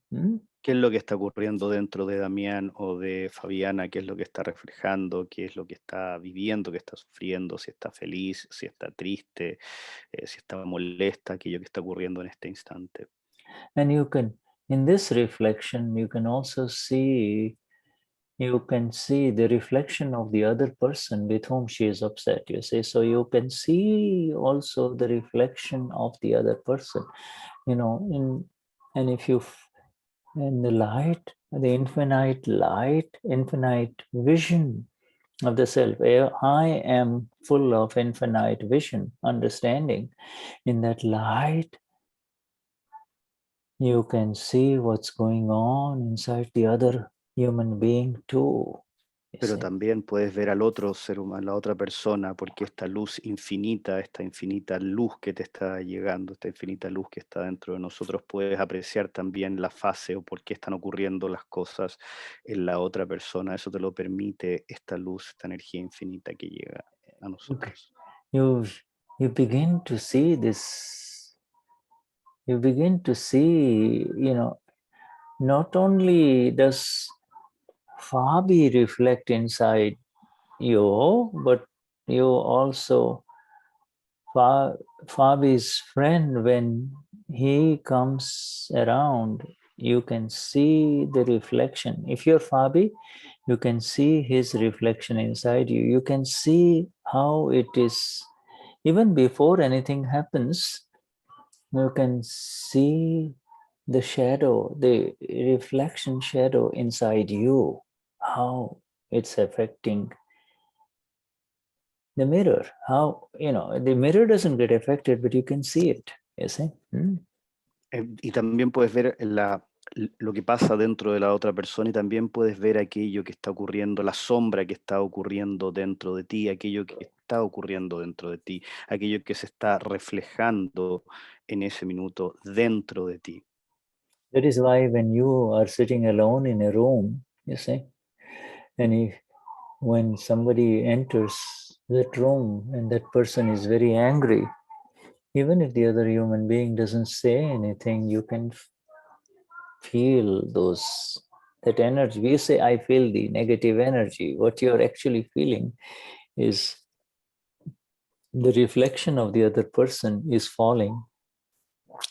¿Qué es lo que está ocurriendo dentro de Damián o de Fabiana? ¿Qué es lo que está reflejando? ¿Qué es lo que está viviendo? ¿Qué está sufriendo? Si está feliz, si está triste, si está molesta, aquello que está ocurriendo en este instante. And you can, in this reflection, you can also see, the reflection of the other person with whom she is upset, you see. So you can see also the reflection of the other person, and if you, in the light, the infinite light, infinite vision of the self, I am full of infinite vision, understanding. In that light, you can see what's going on inside the other human being too. Pero también puedes ver al otro ser humano, la otra persona, porque esta luz infinita, esta infinita luz que te está llegando, esta infinita luz que está dentro de nosotros, puedes apreciar también la fase o por qué están ocurriendo las cosas en la otra persona. Eso te lo permite esta luz, esta energía infinita que llega a nosotros. You begin to see this. You begin to see, not only does Fabi reflect inside you, but you also, Fabi's friend, when he comes around, you can see the reflection. If you're Fabi, you can see his reflection inside you. You can see how it is, even before anything happens, you can see the shadow, the reflection shadow inside you, how it's affecting the mirror. How, the mirror doesn't get affected, but you can see it, you see? Y también puedes ver lo que pasa dentro de la otra persona y también puedes ver aquello que está ocurriendo, la sombra que está ocurriendo dentro de ti, aquello que está ocurriendo dentro de ti, aquello que se está reflejando en ese minuto dentro de ti. That is why when you are sitting alone in a room, you see, and when somebody enters that room and that person is very angry, even if the other human being doesn't say anything, you can feel that energy. We say, I feel the negative energy. What you're actually feeling is the reflection of the other person is falling.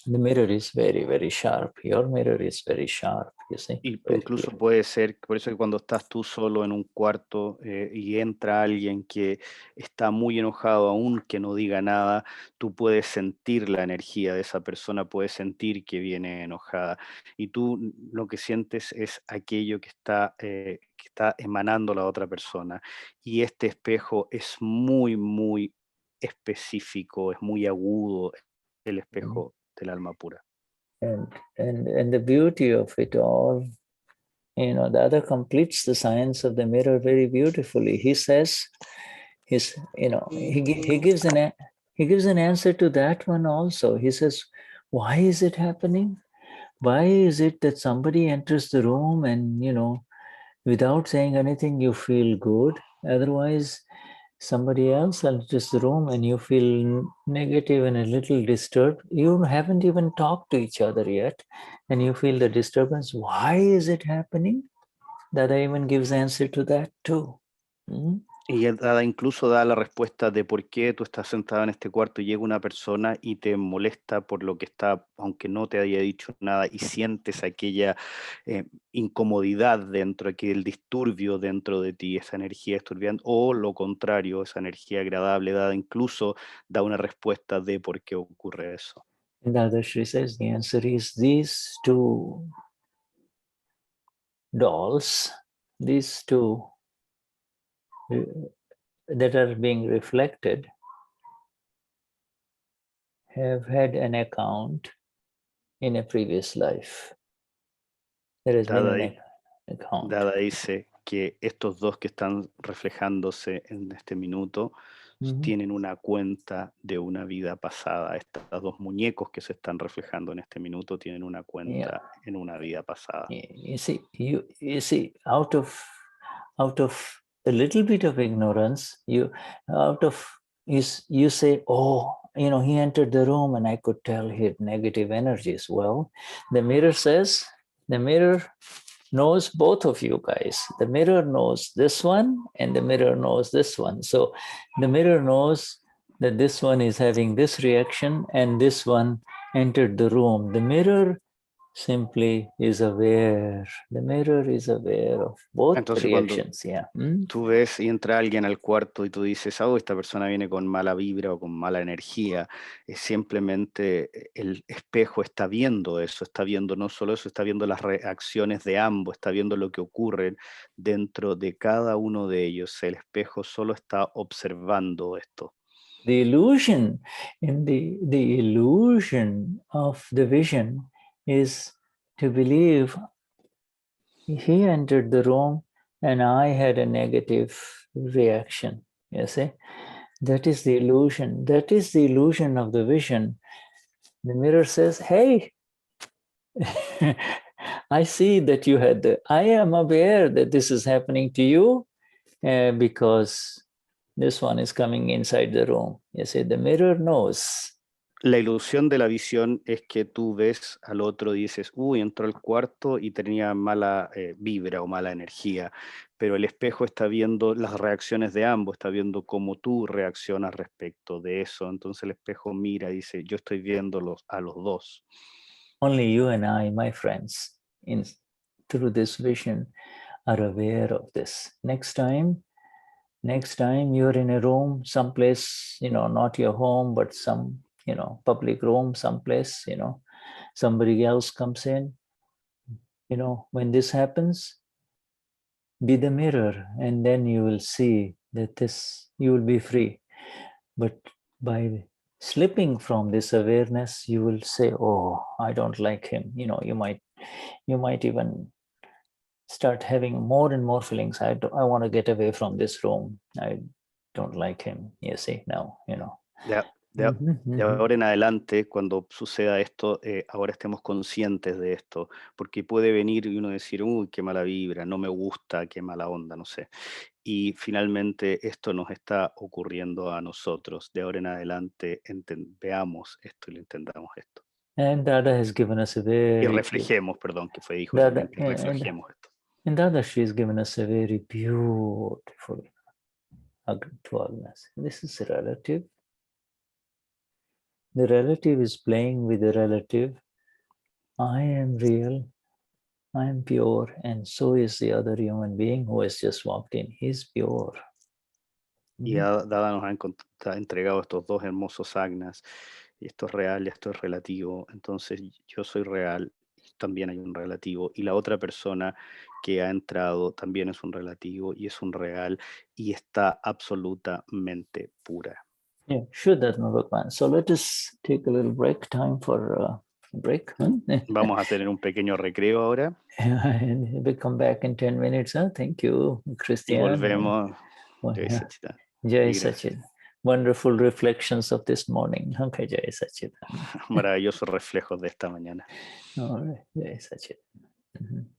The mirror is very, very sharp. Your mirror is very sharp, you see. Incluso puede ser, por eso que cuando estás tú solo en un cuarto y entra alguien que está muy enojado, aún que no diga nada, tú puedes sentir la energía de esa persona, puedes sentir que viene enojada. Y tú lo que sientes es aquello que está emanando la otra persona. Y este espejo es muy, muy específico, es muy agudo, el espejo del alma pura. And the beauty of it all, the other completes the science of the mirror very beautifully. He says, he gives an answer to that one also. He says, why is it happening? Why is it that somebody enters the room and, without saying anything, you feel good? Otherwise, somebody else enters the room and you feel negative and a little disturbed. You haven't even talked to each other yet, and you feel the disturbance. Why is it happening? Dada even gives answer to that too. Y Dada incluso da la respuesta de por qué tú estás sentado en este cuarto y llega una persona y te molesta por lo que está, aunque no te haya dicho nada, y sientes aquella incomodidad dentro, aquel disturbio dentro de ti, esa energía disturbiante, o lo contrario, esa energía agradable. Dada incluso da una respuesta de por qué ocurre eso. And Dadashri says the answer is these two dolls, these two that are being reflected have had an account in a previous life. There has been an account. Dada dice que estos dos que están reflejándose en este minuto tienen una cuenta de una vida pasada. Estos dos muñecos que se están reflejando en este minuto tienen una cuenta en una vida pasada. You see, out of a little bit of ignorance, you say, oh, he entered the room and I could tell he had negative energies. Well, the mirror says, the mirror knows both of you guys. The mirror knows this one and the mirror knows this one. So the mirror knows that this one is having this reaction and this one entered the room. The mirror simply is aware. The mirror is aware of both Entonces, reactions. Tú ves y entra alguien al cuarto y tú dices, oh, esta persona viene con mala vibra o con mala energía. Es simplemente el espejo está viendo eso, está viendo no solo eso, está viendo las reacciones de ambos, está viendo lo que ocurre dentro de cada uno de ellos. El espejo solo está observando esto. The illusion in the illusion of the vision is to believe he entered the room and I had a negative reaction. You see, that is the illusion. That is the illusion of the vision. The mirror says, hey, I see that you had I am aware that this is happening to you because this one is coming inside the room. You see, the mirror knows. La ilusión de la visión es que tú ves al otro y dices, uy, entró al cuarto y tenía mala vibra o mala energía, pero el espejo está viendo las reacciones de ambos, está viendo cómo tú reaccionas respecto de eso. Entonces el espejo mira y dice, yo estoy viendo a los dos. Only you and I, my friends, through this vision, are aware of this. Next time you're in a room, someplace, not your home, but some, public room, someplace, somebody else comes in, when this happens, be the mirror, and then you will see that you will be free. But by slipping from this awareness, you will say, oh, I don't like him. You might even start having more and more feelings. I want to get away from this room. I don't like him. You see, now, De ahora en adelante, cuando suceda esto, ahora estemos conscientes de esto, porque puede venir y uno decir, uy, qué mala vibra, no me gusta, qué mala onda, no sé. Y finalmente esto nos está ocurriendo a nosotros. De ahora en adelante veamos esto y lo entendamos esto. And Dada has given us a very... Y reflejemos, perdón, que fue dijo también, que reflejemos esto. And Dadashri has given us a very beautiful awareness. This is relative. The relative is playing with the relative. I am real, I am pure, and so is the other human being who has just walked in. He's pure. Y Dada nos ha entregado estos dos hermosos agnas, y esto es real y esto es relativo. Entonces yo soy real, y también hay un relativo, y la otra persona que ha entrado también es un relativo y es un real, y está absolutamente pura. Yeah, Shuddhatma Bhagwan. So let us take a little break, time for break. Vamos a tener un pequeño recreo ahora. And we'll come back in 10 minutes. Thank you, Cristain. Y volvemos. Jai Satchidananda. Jai Satchidananda. Wonderful reflections of this morning. Okay, Jai Satchidananda. Maravillosos reflejos de esta mañana. All right, Jai Satchidananda.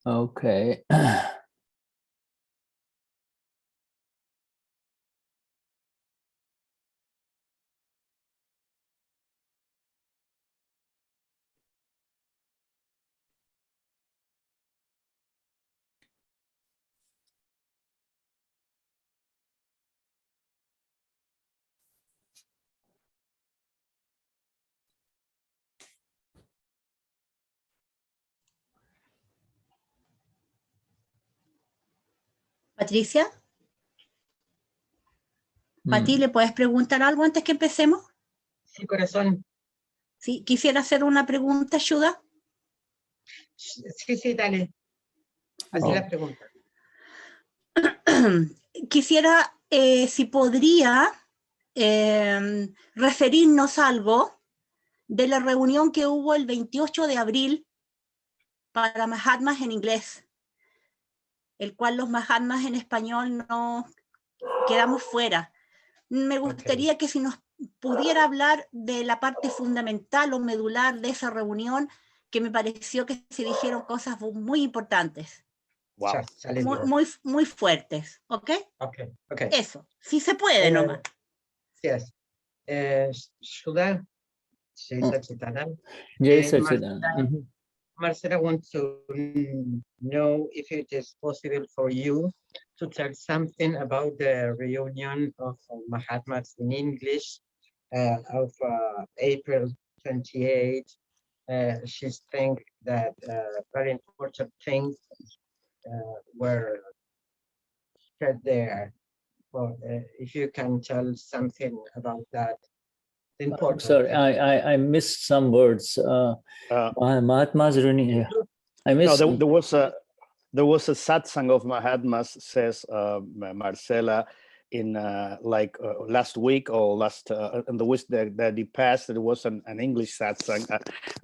Okay. Patricia, Pati, Mm. ¿le puedes preguntar algo antes que empecemos? Sí, corazón. Sí, quisiera hacer una pregunta, Shuddha. Sí, dale. Así Oh. la pregunta. Quisiera, si podría, referirnos algo de la reunión que hubo el 28 de abril para Mahatmas en inglés, el cual los Mahatmas en español no quedamos fuera. Me gustaría que si nos pudiera hablar de la parte fundamental o medular de esa reunión, que me pareció que se dijeron cosas muy importantes. Wow. Muy fuertes, ¿ok? Okay. Eso, si se puede nomás. Yes. Shuddha, Jai Satchitanand. Jai Satchitanand. Marcela wants to know if it is possible for you to tell something about the reunion of Mahatmas in English of April 28. She thinks that very important things were said there. Well, if you can tell something about that. I'm sorry, I missed some words. Mahatma's reunion. I missed. No, there was a satsang of Mahatmas, says Marcela, in last week or last in the week that he passed. There was an English satsang,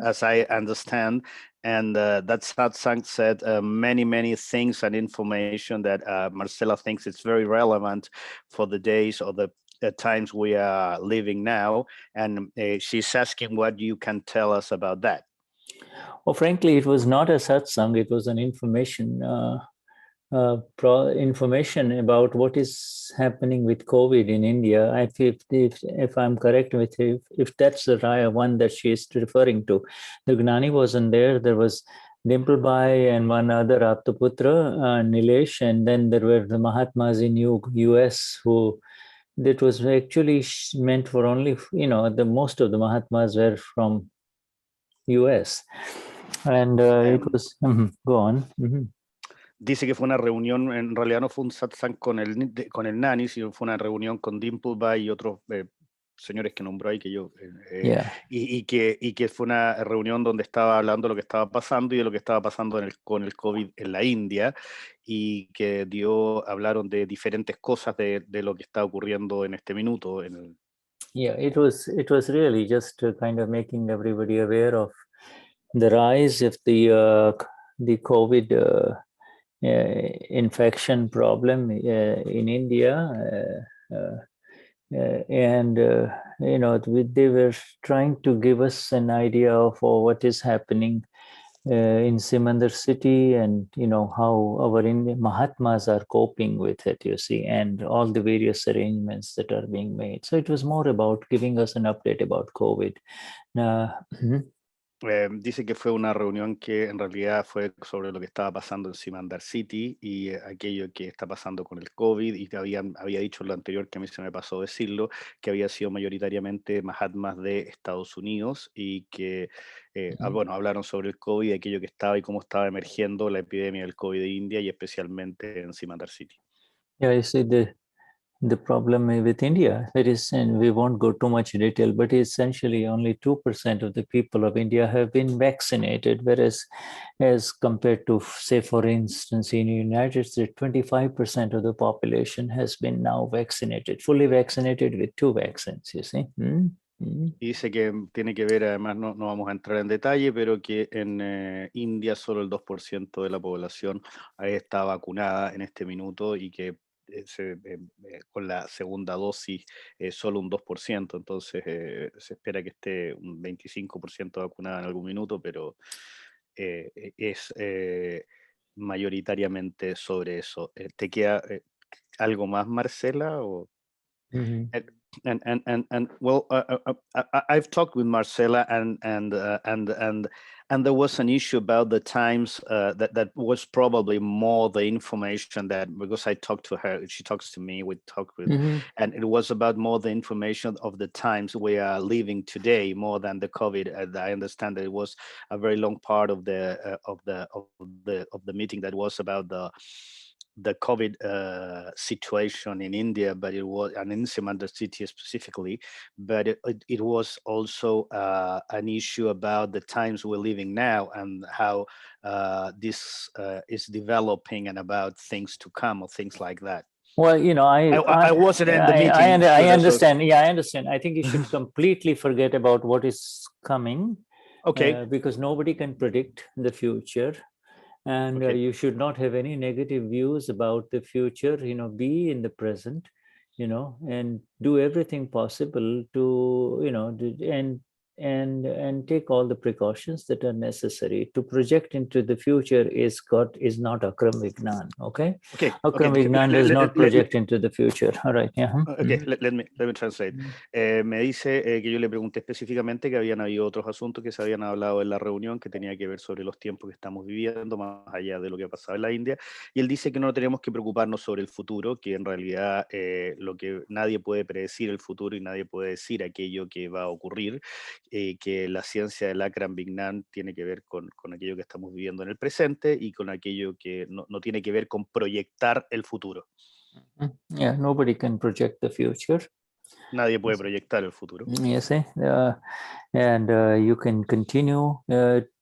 as I understand, and that satsang said many things and information that Marcela thinks it's very relevant for the days or the times we are living now, and she's asking what you can tell us about that. Well, frankly, it was not a satsang. It was an information about what is happening with COVID in India. If I'm correct with it, if that's the one that she is referring to, the Gnani wasn't there. There was Dimplebai and one other Aptaputra, Nilesh, and then there were the Mahatmas in US who. That was actually meant for only, the most of the Mahatmas were from US. And it was, go on. Dice que fue una reunión, en realidad no fue un satsang con el Gnani, sino fue una reunión con Dimpleby y otros señores que nombró ahí que yo, y que fue una reunión donde estaba hablando de lo que estaba pasando y de lo que estaba pasando con el COVID en la India, y que hablaron de diferentes cosas de lo que está ocurriendo en este minuto. Yeah, it was really just kind of making everybody aware of the rise of the COVID infection problem in India. And they were trying to give us an idea of what is happening in Simandar city, and how our Indian Mahatmas are coping with it, you see, and all the various arrangements that are being made. So it was more about giving us an update about COVID. Dice que fue una reunión que en realidad fue sobre lo que estaba pasando en Simandar City y aquello que está pasando con el COVID, y había dicho lo anterior, que a mí se me pasó decirlo, que había sido mayoritariamente Mahatmas de Estados Unidos, y que hablaron sobre el COVID y aquello que estaba y cómo estaba emergiendo la epidemia del COVID de India, y especialmente en Simandar City. Yeah, you see the problem with India, that is, and we won't go too much detail, but essentially only 2% of the people of India have been vaccinated, whereas as compared to, say, for instance, in the United States, 25% of the population has been now vaccinated, fully vaccinated with 2 vaccines, you see. Dice que tiene que ver, además no vamos a entrar en detalle, pero que en India solo el 2% de la población está vacunada en este minuto, y que con la segunda dosis solo un 2%, entonces se espera que esté un 25% vacunada en algún minuto, pero es mayoritariamente sobre eso. ¿Te queda algo más, Marcela? O... And well, I've talked with Marcela, and there was an issue about the times that was probably more the information that, because I talked to her, she talks to me, we talked with, and it was about more the information of the times we are living today, more than the COVID. And I understand that it was a very long part of the meeting that was about the COVID situation in India, but it was an in Simandar city specifically, but it was also an issue about the times we're living now and how this is developing and about things to come or things like that. Well, you know, I wasn't in the meeting. I understand. Yeah, I understand. I think you should completely forget about what is coming. Okay. Because nobody can predict the future. And you should not have any negative views about the future, you know, be in the present, you know, and do everything possible to, you know, and take all the precautions that are necessary. To project into the future is not Akram Vignan, okay? Akram Vignan does not project into the future. All right, yeah. Okay, let me translate. Me dice que yo le pregunté específicamente que habían habido otros asuntos que se habían hablado en la reunión que tenía que ver sobre los tiempos que estamos viviendo, más allá de lo que ha pasado en la India, y él dice que no tenemos que preocuparnos sobre el futuro, que en realidad lo que nadie puede predecir el futuro y nadie puede decir aquello que va a ocurrir, que la ciencia del Akram Vignan tiene que ver con aquello que estamos viviendo en el presente y con aquello que no tiene que ver con proyectar el futuro. Yeah, nobody can project the future. Nadie puede proyectar el futuro. Yes, and you can continue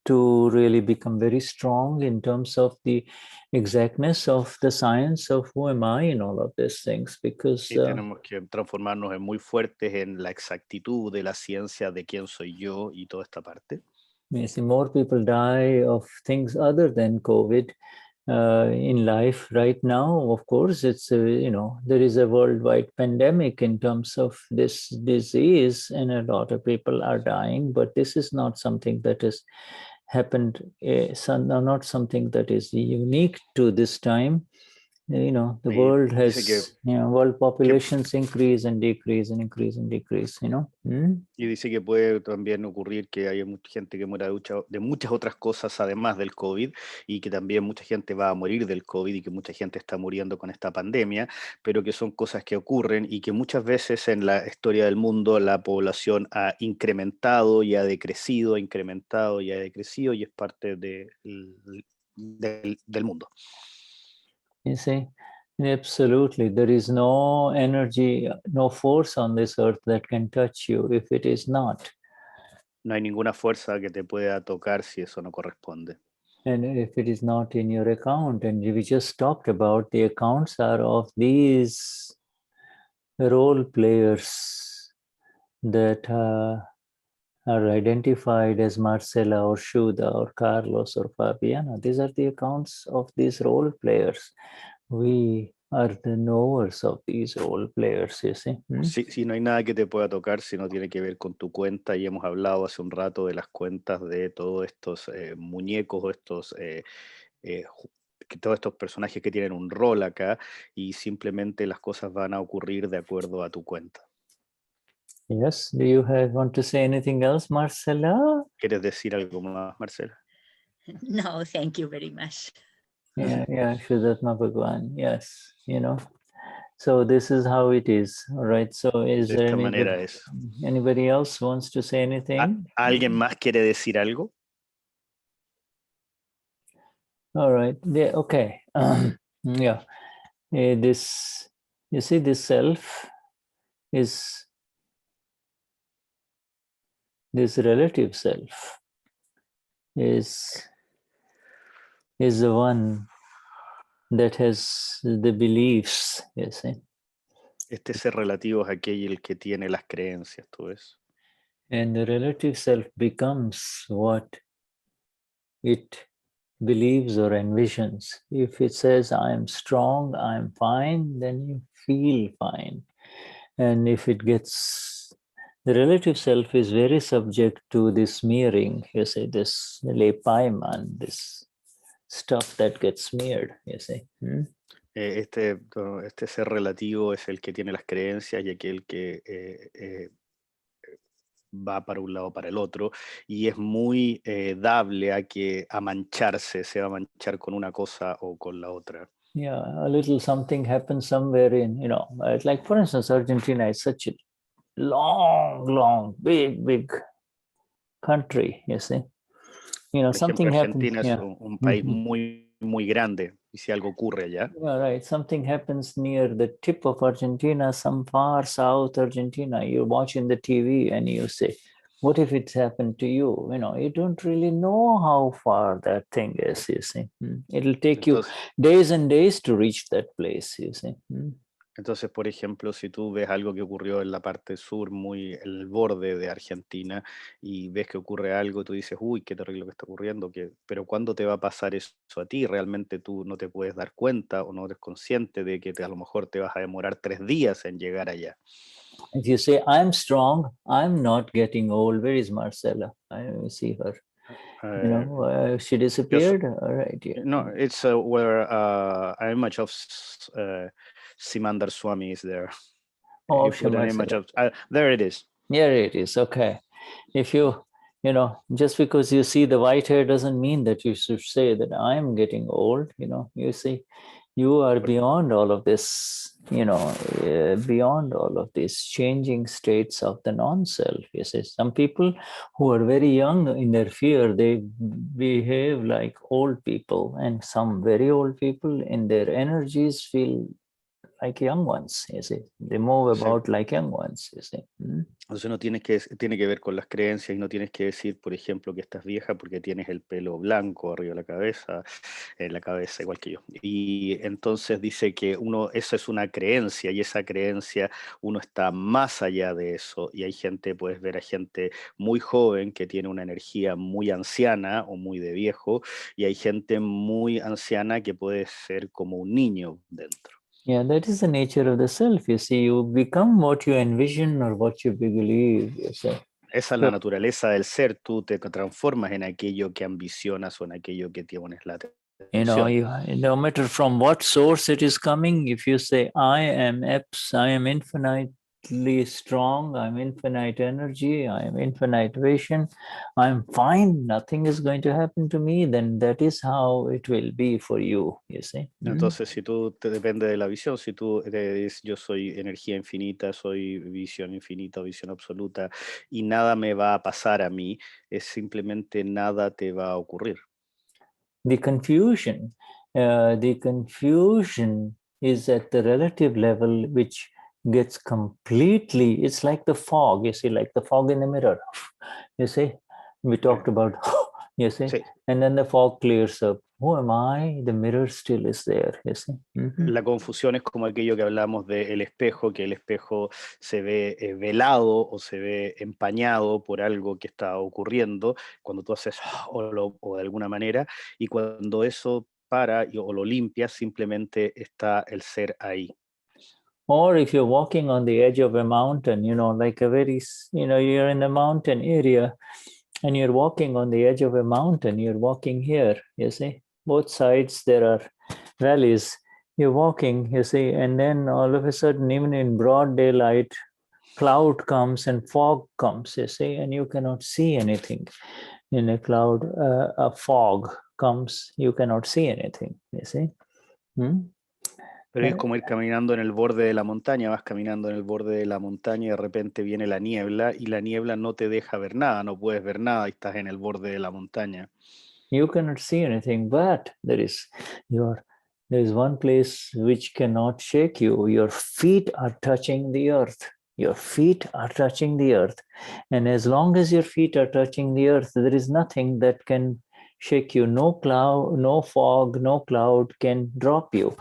to really become very strong in terms of the exactness of the science of who am I and all of these things, because y tenemos que transformarnos en muy fuertes en la exactitud de la ciencia de quién soy yo y toda esta parte. Yes, more people die of things other than COVID in life right now. Of course, it's you know, there is a worldwide pandemic in terms of this disease, and a lot of people are dying. But this is not something that has happened. Not something that is unique to this time. You know, the world has, you know, world populations increase and decrease and increase and decrease, you know. Y dice que puede también ocurrir que haya mucha gente que muera de muchas otras cosas además del COVID, y que también mucha gente va a morir del COVID y que mucha gente está muriendo con esta pandemia, pero que son cosas que ocurren y que muchas veces en la historia del mundo la población ha incrementado y ha decrecido, incrementado y ha decrecido, y es parte del mundo. You see, absolutely. There is no energy, no force on this earth that can touch you if it is not. No hay ninguna fuerza que te pueda tocar si eso no corresponde. And if it is not in your account, and we just talked about the accounts are of these role players that are identified as Marcela or Shuddha or Carlos or Fabiana. These are the accounts of these role players. We are the knowers of these role players, you see. Sí, no hay nada que te pueda tocar si no tiene que ver con tu cuenta, y hemos hablado hace un rato de las cuentas de todos estos muñecos o todos estos personajes que tienen un rol acá, y simplemente las cosas van a ocurrir de acuerdo a tu cuenta. Yes, do you want to say anything else, Marcela? ¿Quieres decir algo más, Marcela? No, thank you very much. Yeah, Vishuddhatma Bhagwan, yes, you know. So this is how it is, all right? So is there anybody else wants to say anything? ¿Alguien más quiere decir algo? All right, yeah, okay. Yeah, this, you see, this self is this relative self is the one that has the beliefs, you see. Este ser relativo es aquel que tiene las creencias, ¿tú ves? And the relative self becomes what it believes or envisions. If it says, I am strong, I am fine, then you feel fine. And if it gets, the relative self is very subject to this smearing, you see, this lepaiman, this stuff that gets smeared, you see. Este ser relativo es el que tiene las creencias y aquel que va para un lado o para el otro, y es muy dable a mancharse, se va a manchar con una cosa o con la otra. Yeah, a little something happens somewhere in, like for instance, Argentina is such a long, big country, you see. Por Something ejemplo, happens. Argentina es un país muy grande, y si algo ocurre allá, Yeah, right. Something happens near the tip of Argentina, some far south Argentina. You're watching the TV and you say, what if it's happened to you? You don't really know how far that thing is, you see. It'll take you days and days to reach that place, you see. Entonces, por ejemplo, si tú ves algo que ocurrió en la parte sur, muy en el borde de Argentina, y ves que ocurre algo, tú dices, uy, qué terrible lo que está ocurriendo, pero ¿cuándo te va a pasar eso a ti? Realmente tú no te puedes dar cuenta o no eres consciente de que a lo mejor te vas a demorar 3 días en llegar allá. If you say, I'm strong, I'm not getting old. Where is Marcella? I see her. She disappeared. All right. Yeah. No, it's where an image of Simandar Swami is there. Oh, put an image of, there it is. There it is. Okay. If just because you see the white hair doesn't mean that you should say that I'm getting old. You see, you are beyond all of this, beyond all of these changing states of the non-self. You see, some people who are very young in their fear, they behave like old people, and some very old people in their energies feel like young ones, you see. They move about like young ones, you see. Entonces no tiene que ver con las creencias y no tienes que decir, por ejemplo, que estás vieja porque tienes el pelo blanco arriba de la cabeza, en la cabeza igual que yo. Y entonces dice que eso es una creencia y esa creencia uno está más allá de eso y puedes ver a gente muy joven que tiene una energía muy anciana o muy de viejo y hay gente muy anciana que puede ser como un niño dentro. Yeah, that is the nature of the self. You see, you become what you envision or what you believe. You see. Esa es la naturaleza del ser. Tú te transformas en aquello que ambicionas o en aquello que tienes la atención. No matter from what source it is coming, if you say, I am infinitely strong, I'm infinite energy, I'm infinite vision, I'm fine, nothing is going to happen to me, then that is how it will be for you, you see. Entonces, si tú depende de la visión, si tú dices, yo soy energía infinita, soy visión infinita, visión absoluta, y nada me va a pasar a mí, es simplemente nada te va a ocurrir. The confusion is at the relative level, which gets completely, it's like the fog, you see, like the fog in the mirror. You see, we talked about, you see, and then the fog clears up. Who am I? The mirror still is there, you see. La confusión es como aquello que hablamos del espejo, que el espejo se ve velado o se ve empañado por algo que está ocurriendo cuando tú haces o de alguna manera, y cuando eso para o lo limpias, simplemente está el ser ahí. Or if you're walking on the edge of a mountain, like a very, you're in the mountain area and you're walking on the edge of a mountain, you're walking here, you see, both sides there are valleys, you're walking, you see, and then all of a sudden, even in broad daylight, cloud comes and fog comes, you see, and you cannot see anything. In a cloud, a fog comes, you cannot see anything, you see. Pero es como ir caminando en el borde de la montaña, vas caminando en el borde de la montaña y de repente viene la niebla y la niebla no te deja ver nada, no puedes ver nada y estás en el borde de la montaña. You cannot see anything, but there is one place which cannot shake you. Your feet are touching the earth. Your feet are touching the earth. And as long as your feet are touching the earth, there is nothing that can shake you. No cloud, no fog, no cloud can drop you.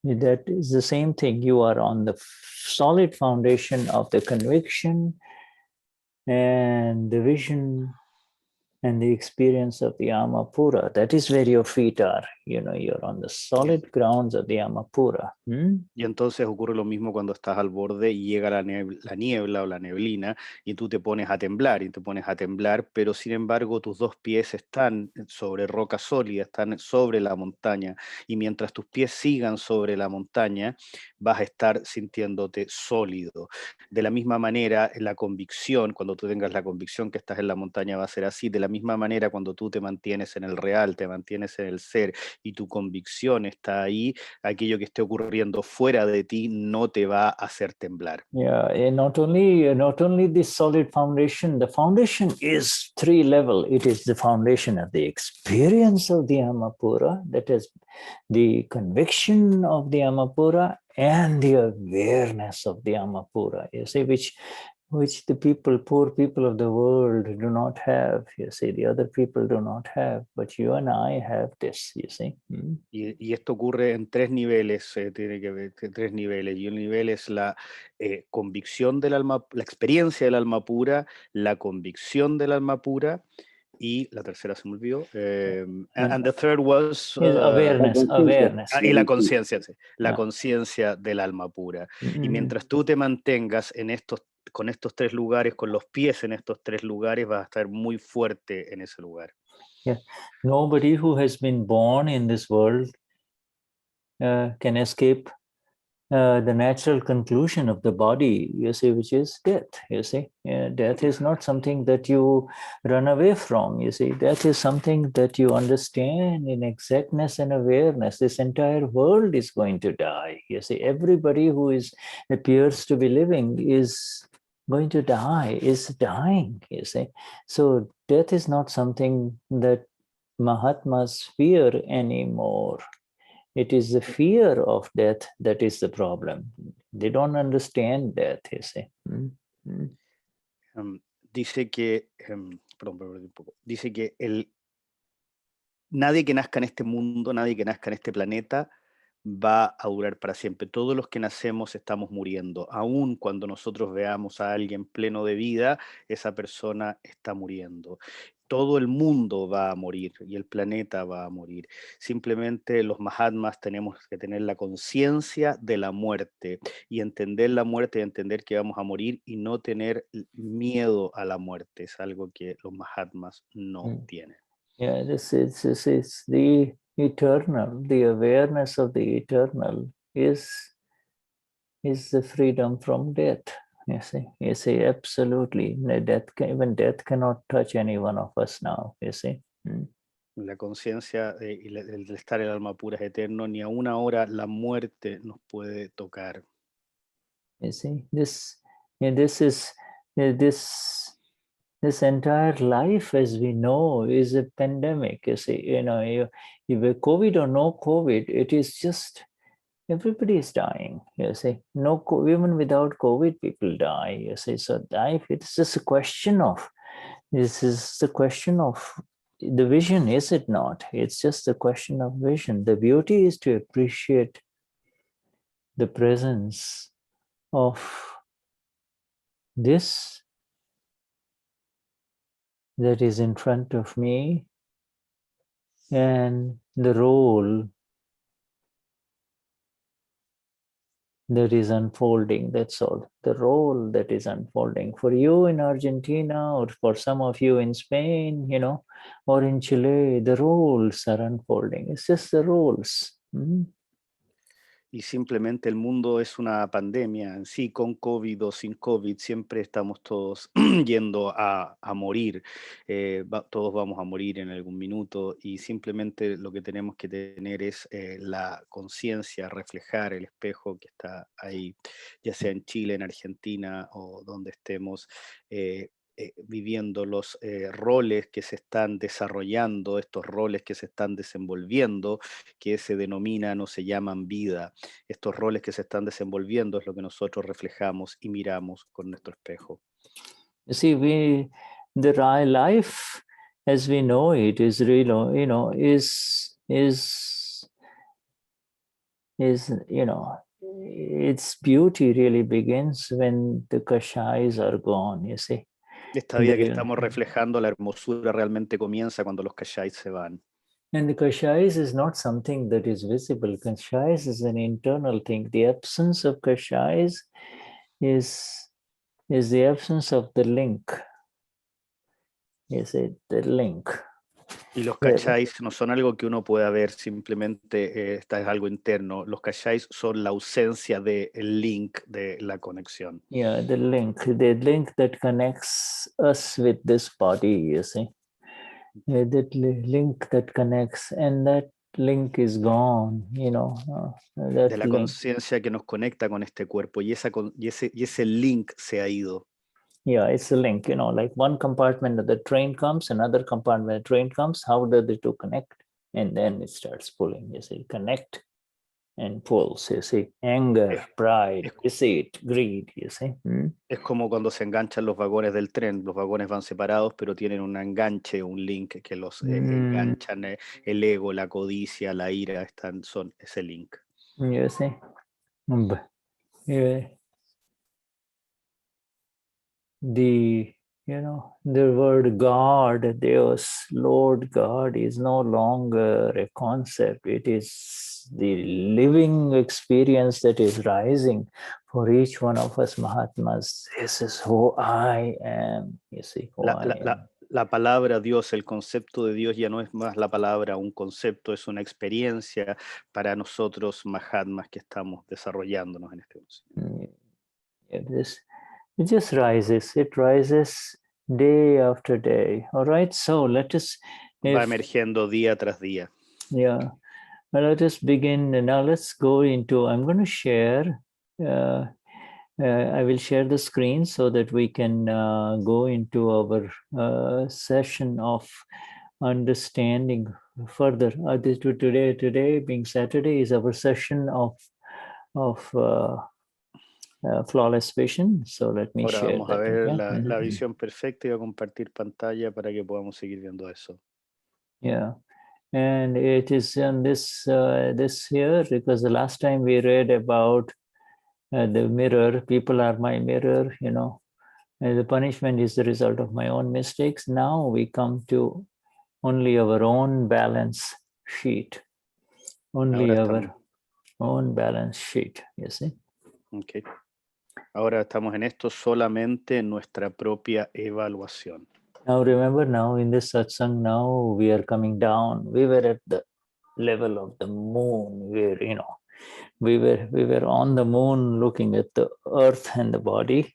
That is the same thing. You are on the solid foundation of the conviction and the vision and the experience of the Amapura. That is where your feet are. You're on the solid grounds of the Amapura. Y entonces ocurre lo mismo cuando estás al borde y llega la niebla o la neblina y tú te pones a temblar pero sin embargo tus dos pies están sobre roca sólida, están sobre la montaña, y mientras tus pies sigan sobre la montaña vas a estar sintiéndote sólido. De la misma manera, la convicción, cuando tú tengas la convicción que estás en la montaña, va a ser así. De la misma manera, cuando tú te mantienes en el real, te mantienes en el ser y tu convicción está ahí, aquello que esté ocurriendo fuera de ti no te va a hacer temblar. Yeah, and not only the solid foundation. The foundation is 3-level. It is the foundation of the experience of the Amapura, that is the conviction of the Amapura and the awareness of the Amapura. You see, which the poor people of the world do not have. You see, the other people do not have, but you and I have this. You see. Y esto ocurre en 3 niveles, tiene que ver 3 niveles, y un nivel es la convicción del alma, la experiencia del alma pura, la convicción del alma pura, y la tercera se me olvidó. And the third was awareness. Y la conciencia, sí, la Ah. conciencia del alma pura. Y mientras tú te mantengas con estos 3 lugares, con los pies en estos 3 lugares, vas a estar muy fuerte en ese lugar. Yeah. Nobody who has been born in this world can escape the natural conclusion of the body, you see, which is death. You see, death is not something that you run away from. You see, death is something that you understand in exactness and awareness. This entire world is going to die. You see, everybody who appears to be living is going to die, is dying. You see, so death is not something that Mahatmas fear anymore. It is the fear of death that is the problem. They don't understand death, you see. Dice que, dice que nadie que nazca en este mundo, nadie que nazca en este planeta va a durar para siempre. Todos los que nacemos estamos muriendo. Aun cuando nosotros veamos a alguien pleno de vida, esa persona está muriendo. Todo el mundo va a morir y el planeta va a morir. Simplemente los Mahatmas tenemos que tener la conciencia de la muerte y entender la muerte y entender que vamos a morir y no tener miedo a la muerte. Es algo que los Mahatmas no tienen. Yeah, this is the eternal. The awareness of the eternal is the freedom from death. You see, absolutely. Even death cannot touch any one of us now. You see. La conciencia y el estar en el alma pura es eterno. Ni a una hora la muerte nos puede tocar. You see, this entire life, as we know, is a pandemic. You see, if COVID or no COVID, it is just everybody is dying. You see, even without COVID, people die. You see, so life, it's just a question of. This is the question of the vision, is it not? It's just a question of vision. The beauty is to appreciate the presence of this that is in front of me and the role that is unfolding. That's all. The role that is unfolding for you in Argentina, or for some of you in Spain, or in Chile, the roles are unfolding. It's just the roles. Y simplemente el mundo es una pandemia en sí, con COVID o sin COVID, siempre estamos todos yendo a morir, todos vamos a morir en algún minuto, y simplemente lo que tenemos que tener es la conciencia, reflejar el espejo que está ahí, ya sea en Chile, en Argentina o donde estemos, viviendo los roles que se están desarrollando, estos roles que se están desenvolviendo, que se denominan o se llaman vida. Estos roles que se están desenvolviendo es lo que nosotros reflejamos y miramos con nuestro espejo. You see, the life as we know it is real, its beauty really begins when the kashais are gone, you see. Esta vida que estamos reflejando, la hermosura realmente comienza cuando los kashais se van. And the kashais is not something that is visible. Kashais is an internal thing. The absence of kashais is the absence of the link. Is it the link? Y los kashais no son algo que uno pueda ver, simplemente esta es algo interno. Los kashais son la ausencia del link, de la conexión. Yeah, the link that connects us with this body, you see. That link that connects, and that link is gone, you know. De la conciencia que nos conecta con este cuerpo, y ese link se ha ido. Yeah, it's a link, you know, like one compartment of the train comes, another compartment of the train comes. How do the two connect? And then it starts pulling, you see, connect and pulls, you see, anger, pride, deceit, greed, you see. Es como cuando se enganchan los vagones del tren. Los vagones van separados, pero tienen un enganche, un link que los enganchan. El ego, la codicia, la ira, son ese link. You see. Yeah. The word God, Deus, Lord God is no longer a concept. It is the living experience that is rising for each one of us Mahatmas. This is who I am. You see, la palabra Dios, el concepto de Dios ya no es más la palabra, un concepto, es una experiencia para nosotros Mahatmas que estamos desarrollándonos en este concepto. It just rises. It rises day after day. All right. So let us. Va emergiendo día tras día. Yeah. Well, let us begin. Now let's go into. I'm going to share. I will share the screen so that we can go into our session of understanding further. Today being Saturday is our session of flawless vision. So let me Ahora share vamos that. A ver Okay? la visión perfecta y voy a compartir pantalla para que podamos seguir viendo eso. Yeah, and it is on this here because the last time we read about the mirror, people are my mirror, you know, and the punishment is the result of my own mistakes. Now we come to only our own balance sheet, only our own balance sheet, you see. Okay. Ahora estamos en esto, solamente nuestra propia evaluación. Now remember, now in this satsang, now we are coming down. We were at the level of the moon, where, you know, we were on the moon looking at the earth and the body.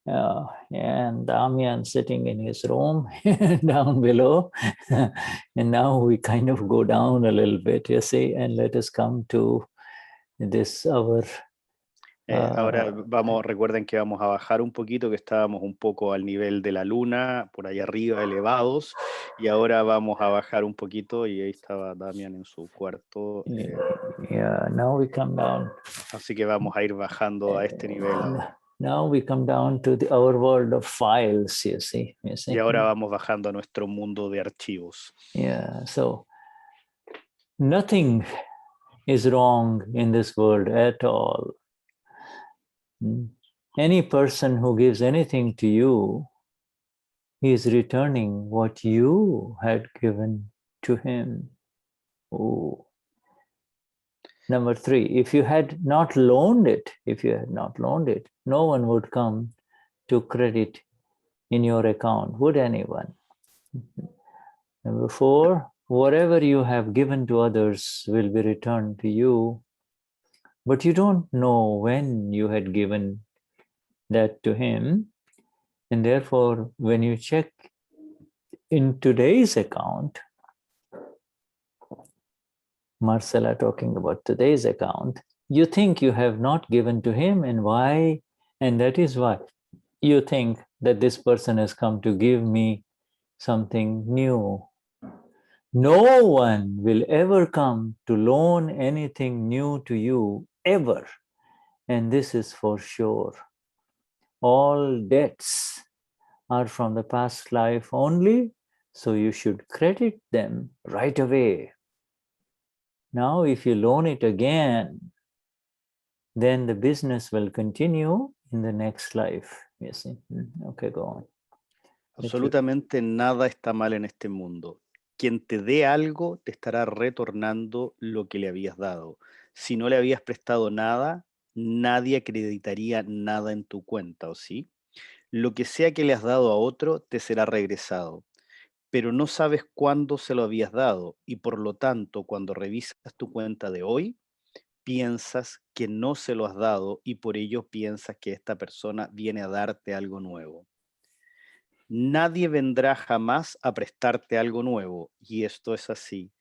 And Damian sitting in his room down below. And now we kind of go down a little bit, you see, and let us come to this, our ahora recuerden que vamos a bajar un poquito, que estábamos un poco al nivel de la luna, por ahí arriba, elevados, y ahora vamos a bajar un poquito, y ahí estaba Damian en su cuarto. Yeah, now we come down. Así que vamos a ir bajando a este nivel ahora. Now we come down to our world of files, you see. Y ahora vamos bajando a nuestro mundo de archivos. Yeah, so nothing is wrong in this world at all. Any person who gives anything to you, he is returning what you had given to him. Oh. Number 3, if you had not loaned it, no one would come to credit in your account, would anyone? Number 4, whatever you have given to others will be returned to you, but you don't know when you had given that to him, and therefore when you check in today's account, Marcella talking about today's account, you think you have not given to him, and why? And that is why you think that this person has come to give me something new. No one will ever come to loan anything new to you, ever. And this is for sure. All debts are from the past life only, so you should credit them right away. Now, if you loan it again, then the business will continue in the next life. You see? Okay, go on. Absolutamente nada está mal en este mundo. Quien te dé algo te estará retornando lo que le habías dado. Si no le habías prestado nada, nadie acreditaría nada en tu cuenta, ¿o sí? Lo que sea que le has dado a otro te será regresado, pero no sabes cuándo se lo habías dado y por lo tanto cuando revisas tu cuenta de hoy, piensas que no se lo has dado y por ello piensas que esta persona viene a darte algo nuevo. Nadie vendrá jamás a prestarte algo nuevo, y esto es así.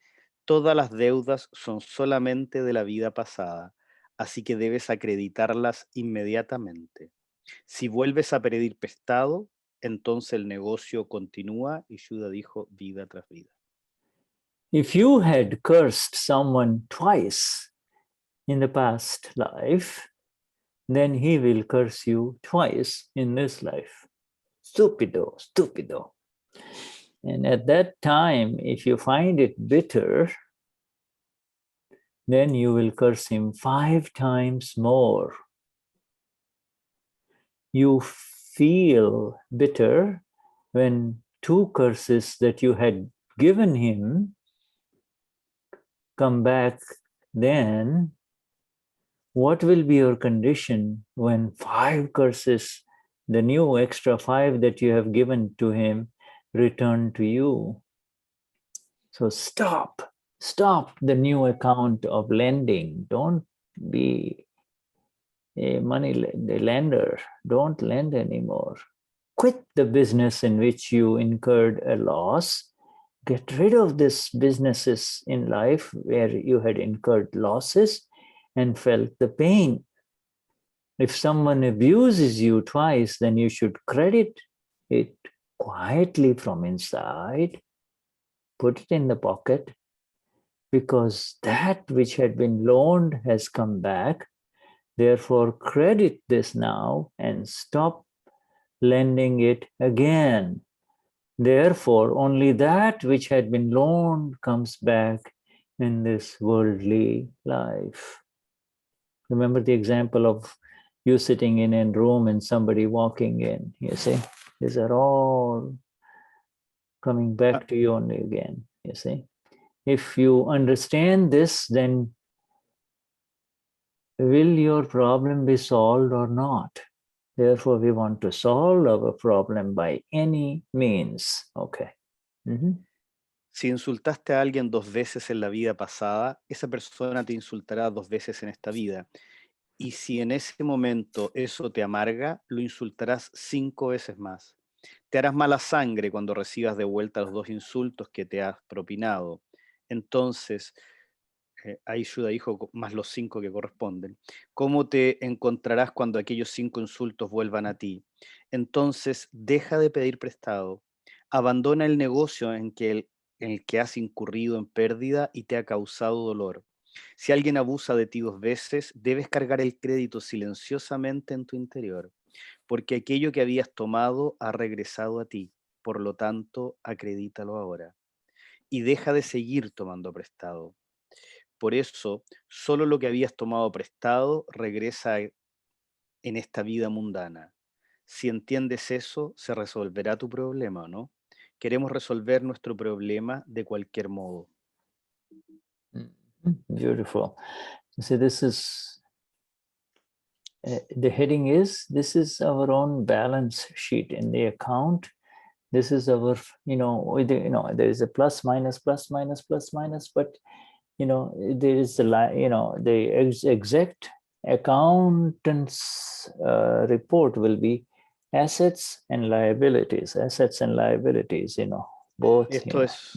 Todas las deudas son solamente de la vida pasada, así que debes acreditarlas inmediatamente. Si vuelves a pedir prestado, entonces el negocio continúa, y Shuddha dijo, vida tras vida. If you had cursed someone twice in the past life, then he will curse you twice in this life. Stupido, stupido. And at that time, if you find it bitter, then you will curse him 5 times more. You feel bitter when 2 curses that you had given him come back, then what will be your condition when 5 curses, the new extra 5 that you have given to him, return to you? So stop the new account of lending. Don't be a money lender. Don't lend anymore. Quit the business in which you incurred a loss. Get rid of these businesses in life where you had incurred losses and felt the pain. If someone abuses you twice, then you should credit it quietly from inside, put it in the pocket, because that which had been loaned has come back. Therefore, credit this now and stop lending it again. Therefore, only that which had been loaned comes back in this worldly life. Remember the example of you sitting in a room and somebody walking in. You see, these are all coming back to you only again. You see, if you understand this, then will your problem be solved or not? Therefore, we want to solve our problem by any means. Okay. Si insultaste a alguien 2 veces en la vida pasada, esa persona te insultará 2 veces en esta vida. Y si en ese momento eso te amarga, lo insultarás 5 veces más. Te harás mala sangre cuando recibas de vuelta los 2 insultos que te has propinado. Entonces, ahí Shuddha dijo más los 5 que corresponden. ¿Cómo te encontrarás cuando aquellos 5 insultos vuelvan a ti? Entonces, deja de pedir prestado. Abandona el negocio en el que has incurrido en pérdida y te ha causado dolor. Si alguien abusa de ti 2 veces, debes cargar el crédito silenciosamente en tu interior, porque aquello que habías tomado ha regresado a ti. Por lo tanto, acredítalo ahora. Y deja de seguir tomando prestado. Por eso, solo lo que habías tomado prestado regresa en esta vida mundana. Si entiendes eso, se resolverá tu problema, ¿no? Queremos resolver nuestro problema de cualquier modo. Beautiful. So this is, the heading is, this is our own balance sheet in the account. This is our, there is a plus, minus, plus, minus, plus, minus, but, there is the exact accountant's report will be assets and liabilities, both. Esto es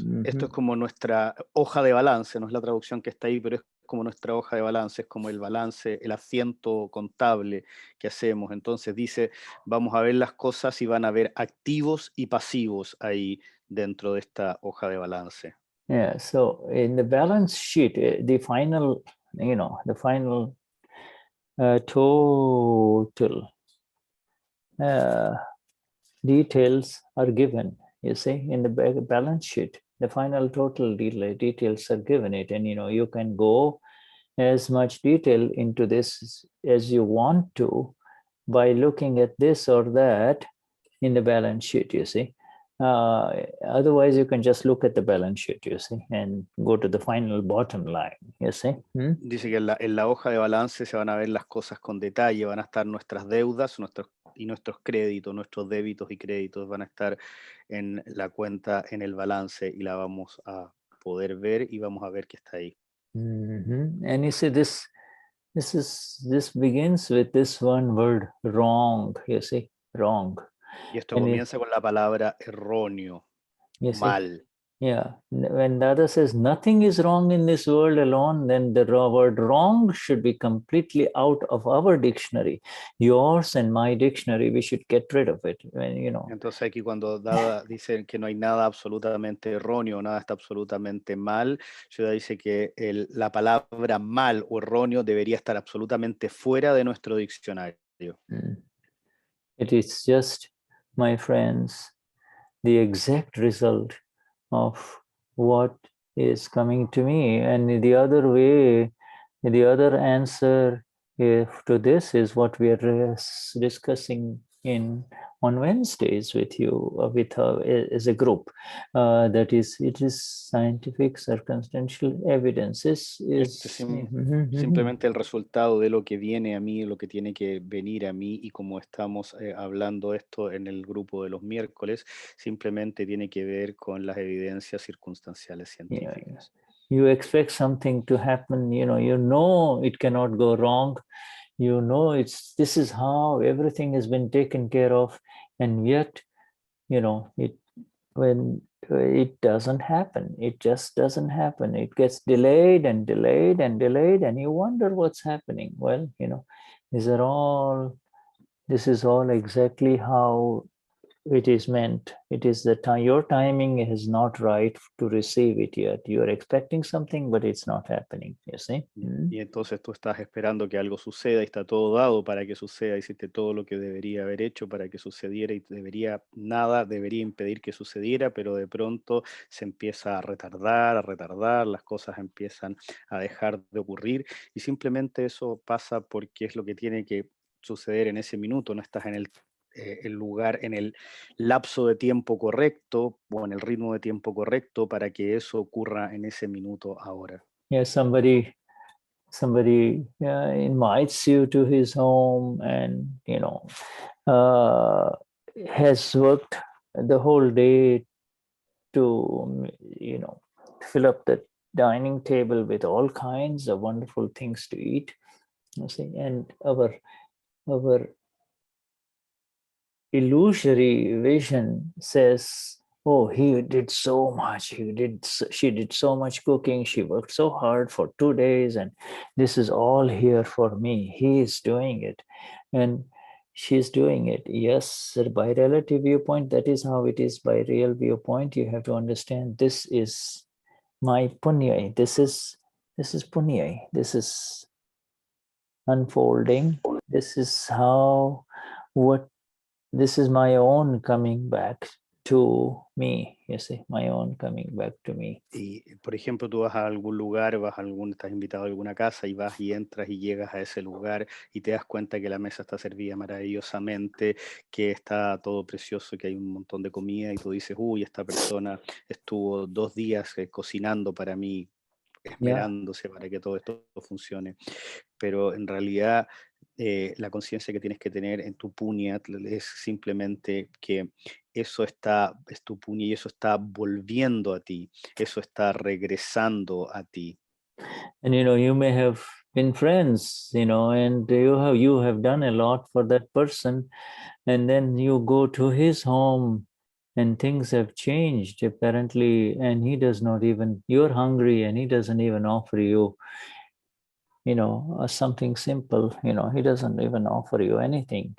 como nuestra hoja de balance, no es la traducción que está ahí, pero es como nuestra hoja de balance, es como el balance, el asiento contable que hacemos. Entonces dice, vamos a ver las cosas y van a haber activos y pasivos ahí dentro de esta hoja de balance. Yeah, so in the balance sheet, the final, total details are given. You see, in the balance sheet, the final total details are given it, and you can go as much detail into this as you want to by looking at this or that in the balance sheet. You see, Otherwise, you can just look at the balance sheet, you see, and go to the final bottom line, you see. Dice que en la hoja de balance se van a ver las cosas con detalle, van a estar nuestras deudas y nuestros créditos, nuestros débitos y créditos van a estar en la cuenta, en el balance, y la vamos a poder ver y vamos a ver que está ahí. And you see, this begins with this one word, wrong, you see, wrong. Y esto And comienza con la palabra erróneo, you see, mal. yeah, when Dada says nothing is wrong in this world alone, then the word wrong should be completely out of our dictionary, yours and my dictionary. We should get rid of it. When, you know. Entonces aquí cuando Dada dice que no hay nada absolutamente erróneo, nada está absolutamente mal, Shuddha dice que la palabra mal o erróneo debería estar absolutamente fuera de nuestro diccionario. It is just, my friends, the exact result of what is coming to me. And the other way, the other answer to this is what we are discussing on Wednesdays with you, as a group. That is, it is scientific circumstantial evidence. Simplemente el resultado de lo que viene a mí, lo que tiene que venir a mí, y como estamos hablando esto en el grupo de los miércoles, simplemente tiene que ver con las evidencias circunstanciales científicas. You expect something to happen, you know it cannot go wrong. You know this is how everything has been taken care of, and yet, when it doesn't happen, it just doesn't happen. It gets delayed and delayed and delayed, and you wonder what's happening. Well, this is all exactly how it is meant. It is the time, your timing is not right to receive it yet. You are expecting something, but it's not happening, you see. Y entonces tú estás esperando que algo suceda y está todo dado para que suceda. Hiciste todo lo que debería haber hecho para que sucediera y nada debería impedir que sucediera, pero de pronto se empieza a retardar, las cosas empiezan a dejar de ocurrir, y simplemente eso pasa porque es lo que tiene que suceder en ese minuto. No estás en el lugar, en el lapso de tiempo correcto o en el ritmo de tiempo correcto para que eso ocurra en ese minuto ahora. Yeah, somebody invites you to his home, and has worked the whole day to fill up the dining table with all kinds of wonderful things to eat, you see, and our illusory vision says, oh, he did so much, she did so much cooking, she worked so hard for 2 days, and this is all here for me. He is doing it, and she's doing it. Yes, by relative viewpoint, that is how it is. By real viewpoint, you have to understand, this is my punya, this is punya, this is unfolding, this is how, this is my own coming back to me, you see, my own coming back to me. Y, por ejemplo, tú vas a algún lugar, estás invitado a alguna casa y vas y entras y llegas a ese lugar y te das cuenta que la mesa está servida maravillosamente, que está todo precioso, que hay un montón de comida, y tú dices, uy, esta persona estuvo 2 días cocinando para mí, esmerándose para que todo esto funcione. Pero en realidad la conciencia que tienes que tener en tu punya es simplemente que eso es tu punya, y eso está volviendo a ti, eso está regresando a ti. And you may have been friends, and you have done a lot for that person, and then you go to his home and things have changed apparently, and he does not even, you're hungry and he doesn't even offer you something simple, he doesn't even offer you anything,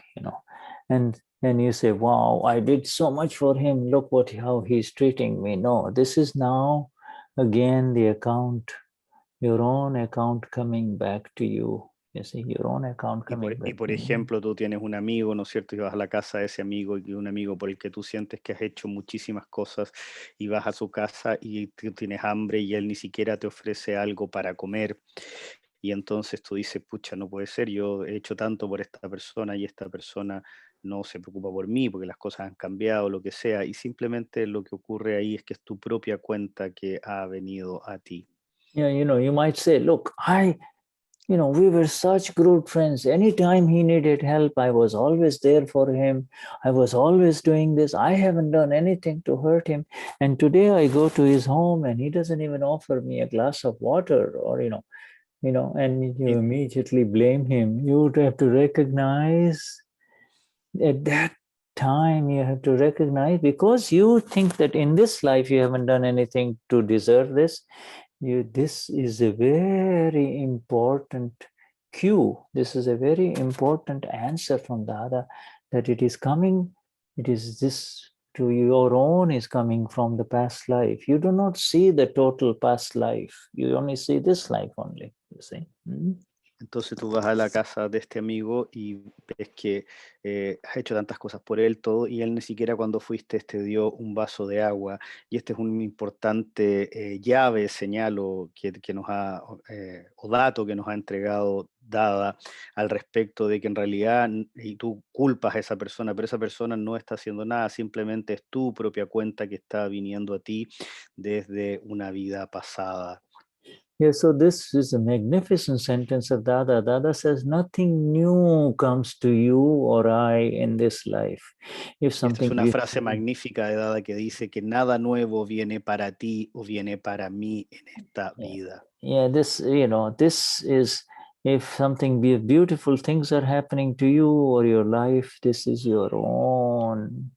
and you say, wow, I did so much for him, look how he's treating me. No, this is now again the account, your own account coming back to you. You see, your own account coming back. Y por ejemplo, tú tienes un amigo, ¿no es cierto? Y vas a la casa de ese amigo, y un amigo por el que tú sientes que has hecho muchísimas cosas, y vas a su casa y tú tienes hambre y él ni siquiera te ofrece algo para comer. Y entonces tú dices, pucha, no puede ser, yo he hecho tanto por esta persona y esta persona no se preocupa por mí porque las cosas han cambiado, lo que sea, y simplemente lo que ocurre ahí es que es tu propia cuenta que ha venido a ti. Yeah, you might say, look, we were such good friends. Anytime he needed help, I was always there for him. I was always doing this. I haven't done anything to hurt him. And today I go to his home and he doesn't even offer me a glass of water, or, and you immediately blame him. You would have to recognize at that time, you have to recognize, because you think that in this life you haven't done anything to deserve this. This is a very important cue. This is a very important answer from Dada, that it is this to your own is coming from the past life. You do not see the total past life. You only see this life only, you see. Entonces tú vas a la casa de este amigo y ves que has hecho tantas cosas por él, todo, y él ni siquiera cuando fuiste te dio un vaso de agua. Y este es un importante llave, señal que nos ha, o dato que nos ha entregado Dada al respecto de que en realidad, y tú culpas a esa persona, pero esa persona no está haciendo nada, simplemente es tu propia cuenta que está viniendo a ti desde una vida pasada. Yeah, so this is a magnificent sentence of Dada. Dada says, nothing new comes to you or I in this life. If Esta es something una frase magnífica de Dada que dice que nada nuevo viene para ti o viene para mí en esta vida. Yeah, this is, if something beautiful things are happening to you or your life, this is your own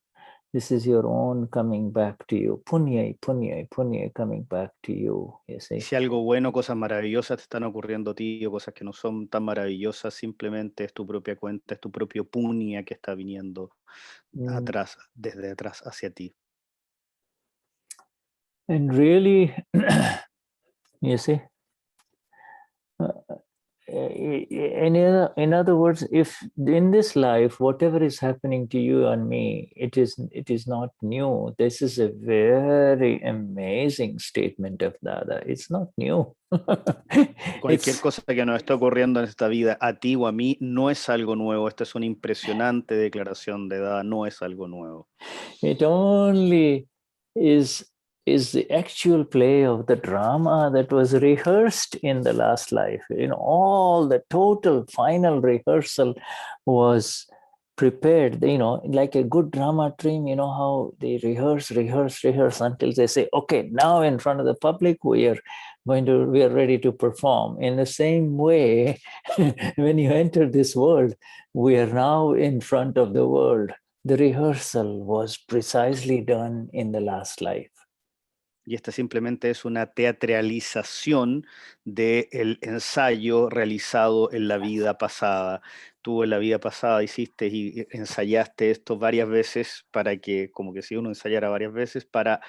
coming back to you. Punya coming back to you. You see? Si algo bueno, cosas maravillosas te están ocurriendo a ti o cosas que no son tan maravillosas, simplemente es tu propia cuenta, es tu propio punya que está viniendo atrás, desde atrás hacia ti. And really, you see, in other words, if in this life whatever is happening to you and me, it is not new. This is a very amazing statement of Dada. It's not new. Cualquier cosa que nos está ocurriendo en esta vida, a ti o a mí, no es algo nuevo. Esta es una impresionante declaración de Dada, no es algo nuevo. It only is the actual play of the drama that was rehearsed in the last life. All the total final rehearsal was prepared, like a good drama team, how they rehearse until they say, okay, now in front of the public, we are ready to perform. In the same way, when you enter this world, we are now in front of the world. The rehearsal was precisely done in the last life. Y esta simplemente es una teatralización del ensayo realizado en la vida pasada. Tú en la vida pasada hiciste y ensayaste esto varias veces para que, como que si uno ensayara varias veces, para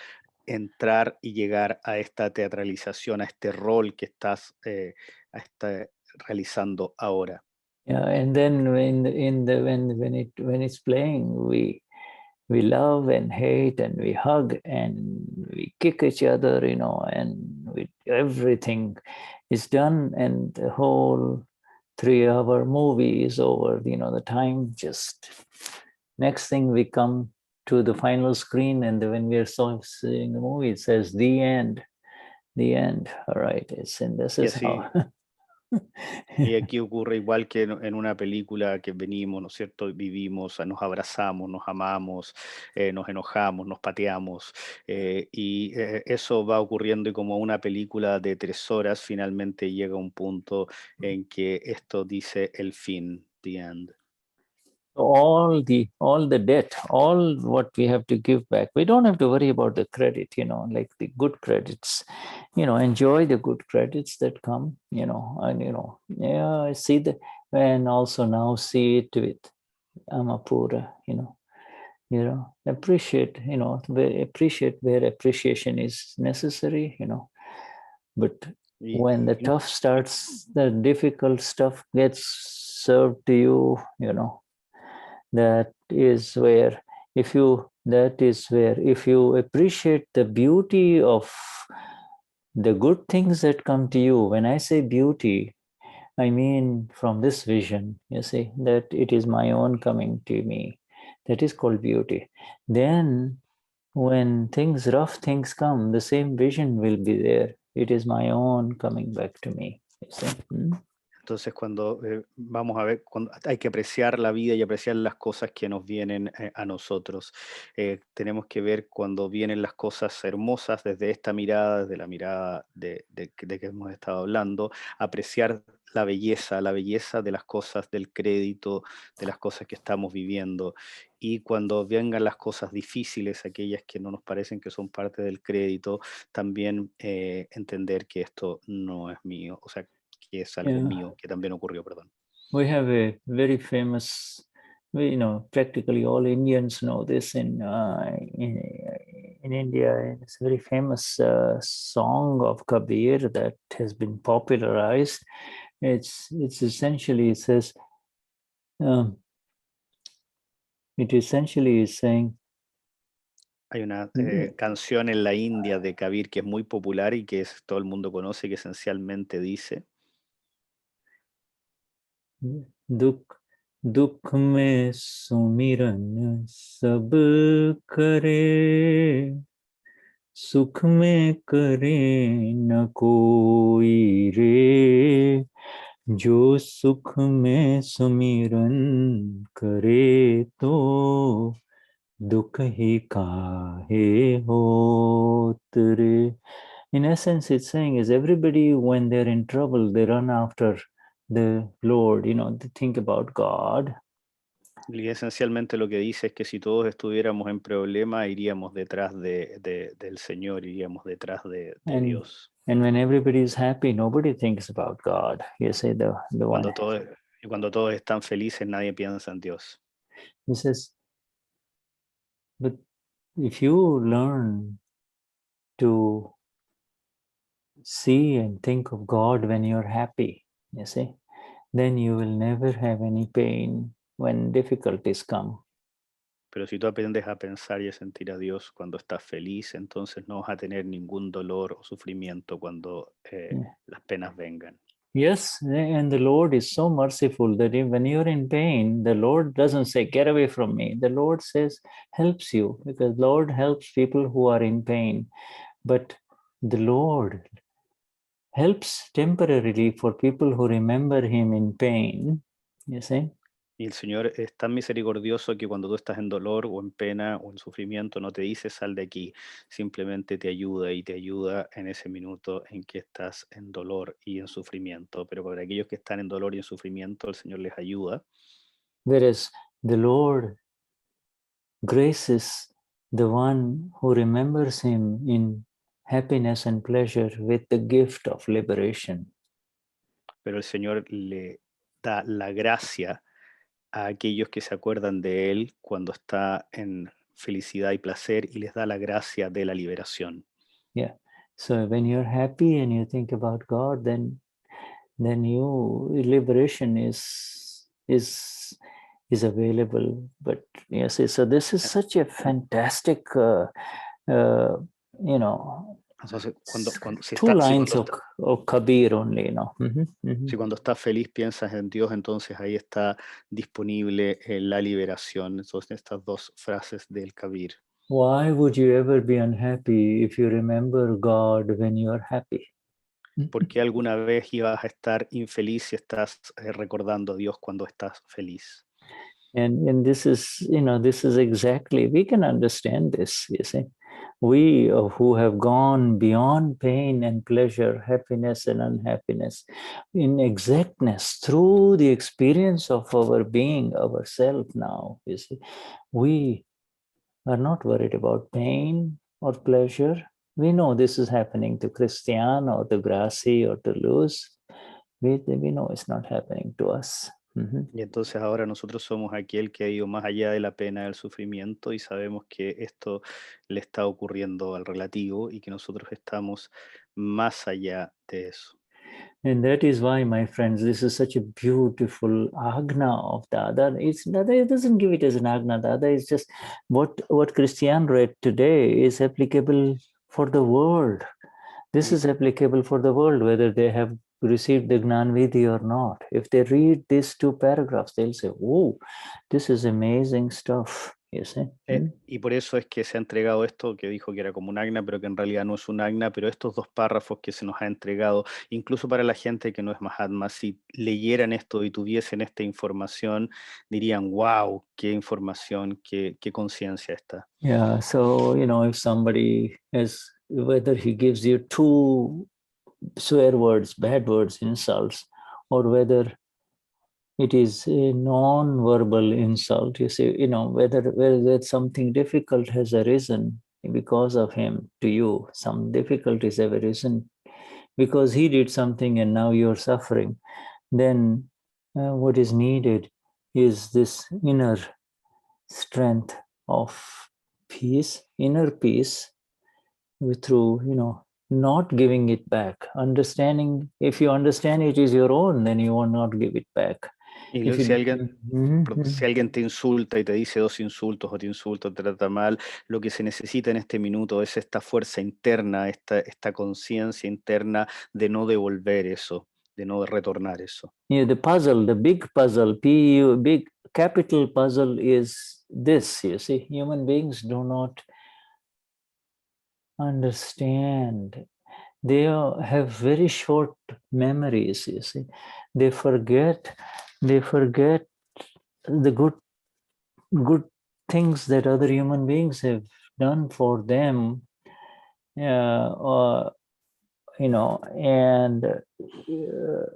entrar y llegar a esta teatralización, a este rol que estás realizando ahora. Yeah, and then when it's playing, we love and hate and we hug and we kick each other, and everything is done, and the whole 3-hour movie is over. The time just, next thing we come to the final screen, and when we are seeing the movie, it says the end. All right, and this is how. Y aquí ocurre igual que en una película que venimos, ¿no es cierto? Vivimos, nos abrazamos, nos amamos, nos enojamos, nos pateamos, y eso va ocurriendo, y como una película de 3 horas, finalmente llega un punto en que esto dice el fin, the end. All the debt, all what we have to give back, we don't have to worry about the credit, like the good credits, enjoy the good credits that come, and see and also now see it with Amapura, appreciate, appreciate where appreciation is necessary, but when the tough starts, the difficult stuff gets served to you, that is where if you appreciate the beauty of the good things that come to you, when I say beauty, I mean from this vision, you see, that it is my own coming to me. That is called beauty. Then when rough things come, the same vision will be there. It is my own coming back to me. You see? Entonces, cuando vamos a ver, cuando hay que apreciar la vida y apreciar las cosas que nos vienen a nosotros. Tenemos que ver cuando vienen las cosas hermosas desde esta mirada, desde la mirada de que hemos estado hablando, apreciar la belleza de las cosas, del crédito, de las cosas que estamos viviendo. Y cuando vengan las cosas difíciles, aquellas que no nos parecen que son parte del crédito, también entender que esto no es mío, o sea, que es algo mío, que también ocurrió, perdón. We have a very famous, practically all Indians know this in India. It's a very famous song of Kabir that has been popularized. It's essentially, it says, it essentially is saying, hay una canción en la India de Kabir que es muy popular y que todo el mundo conoce, que esencialmente dice: दुख में सुमिरन सब करे, सुख में करे न कोई रे, जो सुख में सुमिरन करे तो दुख ही काहे होत रे. In essence, it's saying is everybody, when they're in trouble, they run after the Lord, they think about God. Y esencialmente lo que dice es que si todos estuviéramos en problema, iríamos detrás del Señor, iríamos detrás de Dios. And when everybody is happy, nobody thinks about God. You say cuando todos están felices, nadie piensa en Dios. He says, but if you learn to see and think of God when you're happy, you see, then you will never have any pain when difficulties come. Pero si tú aprendes a pensar y a sentir a Dios cuando estás feliz, entonces no vas a tener ningún dolor o sufrimiento cuando las penas vengan. Yes, and the Lord is so merciful that when you're in pain, the Lord doesn't say, get away from me. The Lord says, helps you, because Lord helps people who are in pain. But the Lord helps temporarily for people who remember him in pain, you see. Y el Señor es tan misericordioso que cuando tú estás en dolor o en pena o en sufrimiento no te dice sal de aquí, simplemente te ayuda y te ayuda en ese minuto en que estás en dolor y en sufrimiento. Pero para aquellos que están en dolor y en sufrimiento, el Señor les ayuda. Whereas the Lord graces the one who remembers him in happiness and pleasure with the gift of liberation. Pero el Señor le da la gracia a aquellos que se acuerdan de Él cuando está en felicidad y placer y les da la gracia de la liberación. Yeah. So when you're happy and you think about God, then liberation is available. But yes, so this is such a fantastic, Entonces, two lines of Kabir only, Si cuando estás feliz piensas en Dios, entonces ahí está disponible la liberación. Entonces, estas dos frases del Kabir. Why would you ever be unhappy if you remember God when you are happy? ¿Por qué alguna vez ibas a estar infeliz si estás recordando a Dios cuando estás feliz? And this is exactly, we can understand this, you see. We who have gone beyond pain and pleasure, happiness and unhappiness, in exactness through the experience of our being, ourself now, you see, we are not worried about pain or pleasure. We know this is happening to Cristain or to Gracie or to Luz. We know it's not happening to us. Y entonces ahora nosotros somos aquel que ha ido más allá de la pena, del sufrimiento, y sabemos que esto le está ocurriendo al relativo y que nosotros estamos más allá de eso. And that is why, my friends, this is such a beautiful agna of Dada. Dada doesn't give it as an agna. Dada is just what Cristain read today is applicable for the world. This is applicable for the world, whether they have received the Gnanvidhi or not. If they read these two paragraphs, they'll say, oh, this is amazing stuff. you see. Y por eso es que se ha entregado esto, que dijo que era como un agna, pero que en realidad no es un agna, pero estos dos párrafos que se nos ha entregado, incluso para la gente que no es Mahatma, si leyeran esto y tuviesen esta información, dirían, wow, qué información, qué conciencia está. Yeah, so, you know, if somebody is, whether he gives you 2 swear words, bad words, insults, or whether it is a non-verbal insult, you see, you know, whether something difficult has arisen because of him to you, some difficulties have arisen because he did something and now you're suffering, then what is needed is this inner strength of peace, inner peace, through, you know, not giving it back, understanding. If you understand it is your own, then you will not give it back. Y luego, si alguien te insulta y te dice 2 insultos o te insulta o te trata mal, lo que se necesita en este minuto es esta fuerza interna, esta conciencia interna de no devolver eso, de no retornar eso. Yeah, the puzzle, the big puzzle, big capital puzzle is this, you see. Human beings do not understand. They have very short memories, you see. They forget the good things that other human beings have done for them, you know, and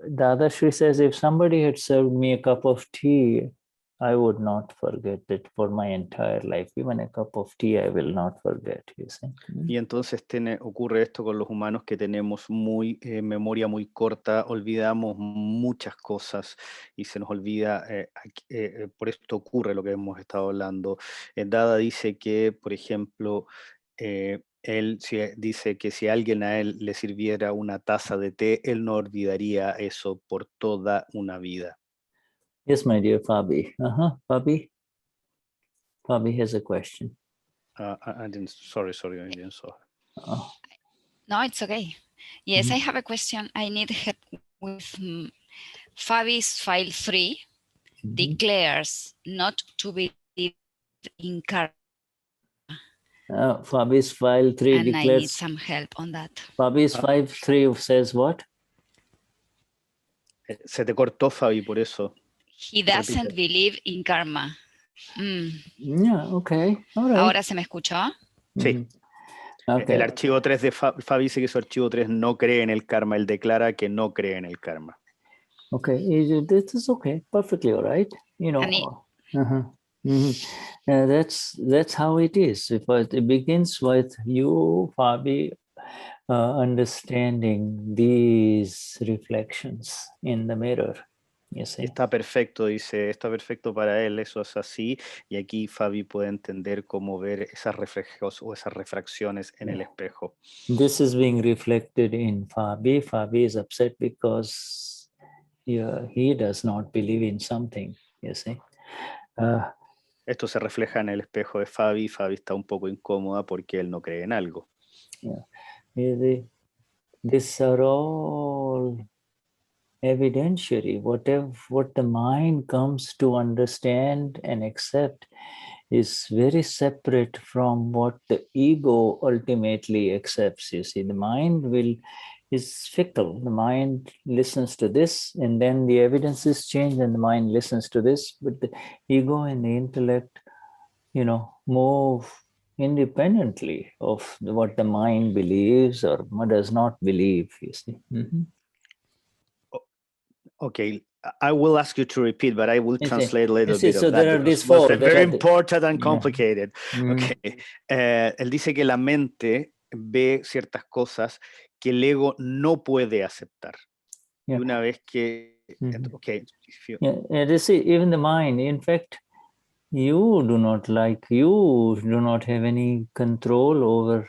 Dadashri says, if somebody had served me a cup of tea, I would not forget it for my entire life. Even a cup of tea, I will not forget, you see. Y entonces ocurre esto con los humanos que tenemos memoria muy corta, olvidamos muchas cosas y se nos olvida, por esto ocurre lo que hemos estado hablando. Dada dice que, por ejemplo, él dice que si alguien a él le sirviera una taza de té, él no olvidaría eso por toda una vida. Yes, my dear Fabi. Fabi? Fabi has a question. I didn't, sorry, I didn't saw her. Oh. No, it's okay. Yes, I have a question. I need help with Fabi's file 3 declares not to believe in karma. Fabi's file 3 and declares... I need some help on that. Fabi's file 3 says what? Se te cortó, Fabi, por eso. He doesn't believe in karma. Yeah, okay. All right. ¿Ahora se me escuchó? Sí. Okay. El archivo 3 de Fabi dice que su archivo 3 no cree en el karma. Él declara que no cree en el karma. Okay, this is okay. Perfectly all right. You know, that's how it is. It begins with you, Fabi, understanding these reflections in the mirror. Está perfecto, dice, está perfecto para él, eso es así, y aquí Fabi puede entender cómo ver esas reflejos o esas refracciones en el espejo. This is being reflected in Fabi. Fabi is upset because he does not believe in something, you see. Esto se refleja en el espejo de Fabi. Fabi está un poco incómoda porque él no cree en algo. These are all evidentiary. What the mind comes to understand and accept is very separate from what the ego ultimately accepts. You see, the mind is fickle. The mind listens to this, and then the evidences change, and the mind listens to this. But the ego and the intellect, you know, move independently of what the mind believes or does not believe. You see. Okay, I will ask you to repeat, but I will translate a little bit so of that. there are these four. Very important and complicated. Okay. Él dice que la mente ve ciertas cosas que el ego no puede aceptar. Y una vez que... Okay. You see, even the mind, in fact, you do not have any control over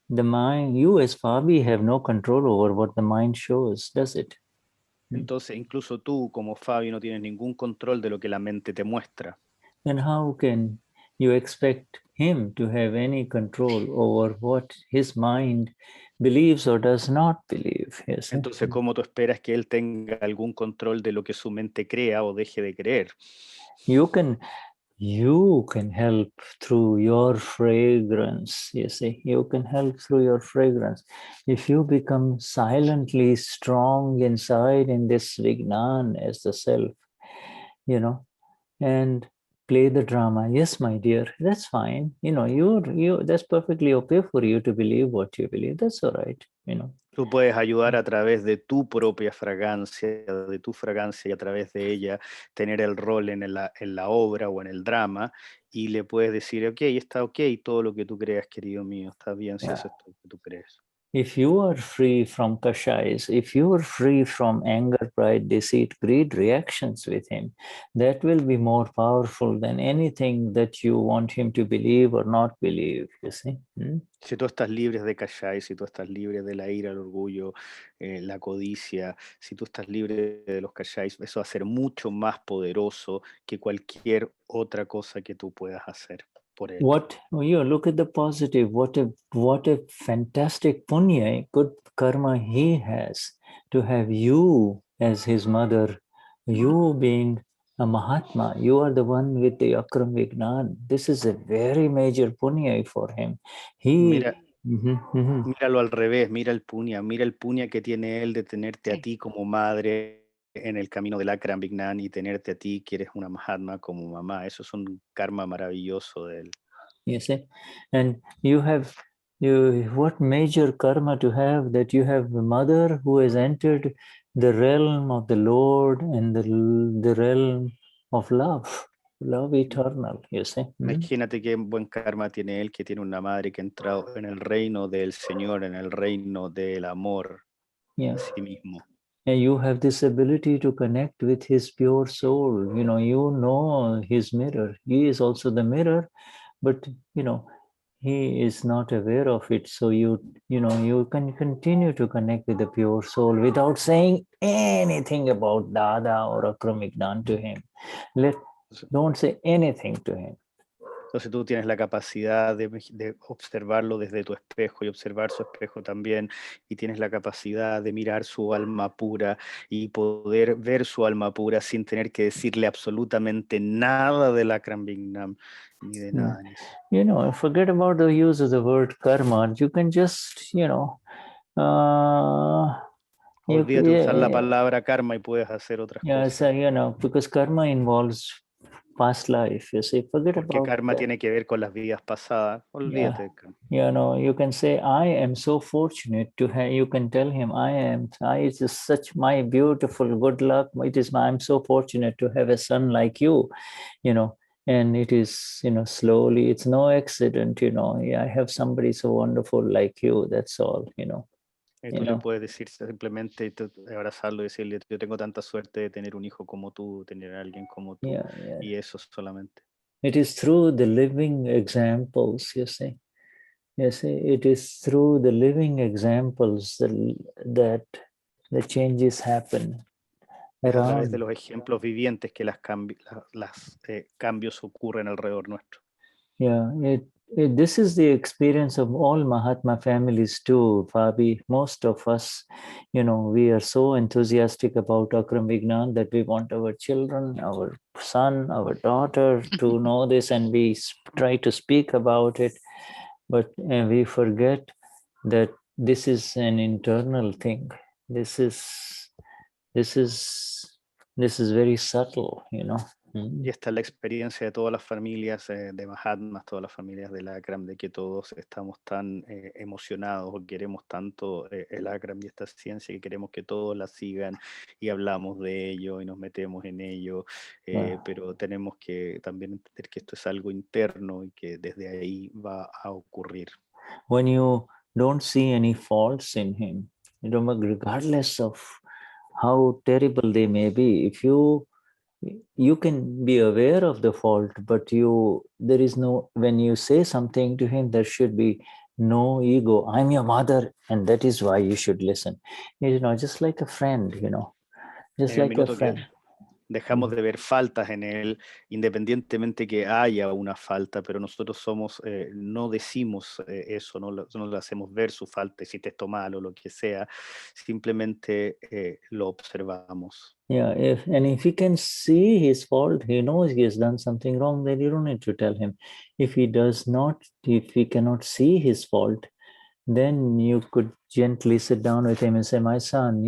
the mind. You as Fabi have no control over what the mind shows, does it? Entonces, incluso tú, como Fabi, no tienes ningún control de lo que la mente te muestra. Then how can you expect him to have any control over what his mind believes or does not believe? Yes. Entonces, ¿cómo tú esperas que él tenga algún control de lo que su mente crea o deje de creer? You can you can help through your fragrance. You see, you can help through your fragrance. If you become silently strong inside in this Vignan as the self, you know, and play the drama. Yes, my dear, that's fine. You know, that's perfectly okay for you to believe what you believe. That's all right, you know. Tú puedes ayudar a través de tu propia fragancia, de tu fragancia, y a través de ella tener el rol en la obra o en el drama, y le puedes decir, ok, está ok, todo lo que tú creas, querido mío, está bien si eso es todo lo que tú crees. If you are free from kashais, if you are free from anger, pride, deceit, greed, reactions with him, that will be more powerful than anything that you want him to believe or not believe, you see. Si tú estás libre de kashai, si tú estás libre de la ira, el orgullo, la codicia, si tú estás libre de los kashais, eso va a ser mucho más poderoso que cualquier otra cosa que tú puedas hacer por él. Look at the positive, what a fantastic punya, good karma he has to have you as his mother, you being a Mahatma, you are the one with the Akram Vignan. This is a very major punya for him. Míralo al revés, mira el punya que tiene él de tenerte a ti como madre en el camino del Akram Vignan y tenerte a ti que eres una Mahatma como mamá. Eso es un karma maravilloso de él. You see, and what major karma to have that you have a mother who has entered the realm of the Lord and the realm of love eternal, you see. Imagínate qué buen karma tiene él, que tiene una madre que ha entrado en el reino del Señor, en el reino del amor en sí mismo. And you have this ability to connect with his pure soul. You know his mirror. He is also the mirror, but he is not aware of it. So you can continue to connect with the pure soul without saying anything about Dada or Akram Vignan to him. Don't say anything to him. Entonces tú tienes la capacidad de observarlo desde tu espejo y observar su espejo también, y tienes la capacidad de mirar su alma pura y poder ver su alma pura sin tener que decirle absolutamente nada de la Akram Vignan ni de nada en eso. Forget about the use of the word karma. You can just, olvídate de usar la palabra karma y puedes hacer otras cosas. So, because karma involves past life, you see, forget Porque about karma that. tiene que ver con las vidas pasadas, olvídate de karma. You can say, I am so fortunate to have, you can tell him, it's just such my beautiful good luck. I'm so fortunate to have a son like you, and it is, slowly, it's no accident, I have somebody so wonderful like you, that's all, Tú le puedes decir simplemente, abrazarlo y decirle, yo tengo tanta suerte de tener un hijo como tú, tener a alguien como tú, y eso solamente. It is through the living examples, you see, it is through the living examples that the changes happen. Es a través de los ejemplos vivientes que los cambios ocurren alrededor nuestro. This is the experience of all Mahatma families too, Fabi. Most of us, we are so enthusiastic about Akram Vignan that we want our children, our son, our daughter to know this, and we try to speak about it, but we forget that this is an internal thing. This is very subtle, Y esta es la experiencia de todas las familias de Mahatmas, todas las familias del Akram, de que todos estamos tan emocionados o queremos tanto el Akram y esta ciencia que queremos que todos la sigan y hablamos de ello y nos metemos en ello, pero tenemos que también entender que esto es algo interno y que desde ahí va a ocurrir. When you don't see any faults in him, regardless of how terrible they may be, if you can be aware of the fault, but when you say something to him, there should be no ego. I'm your mother, and that is why you should listen. Just like a friend, just like a friend. Dejamos de ver faltas en él, independientemente que haya una falta, pero nosotros no decimos eso, no le hacemos ver su falta, si te está mal o lo que sea, simplemente lo observamos. Yeah, if he can see his fault, he knows he has done something wrong, then you don't need to tell him. If he does not, if he cannot see his fault, then you could gently sit down with him and say, my son,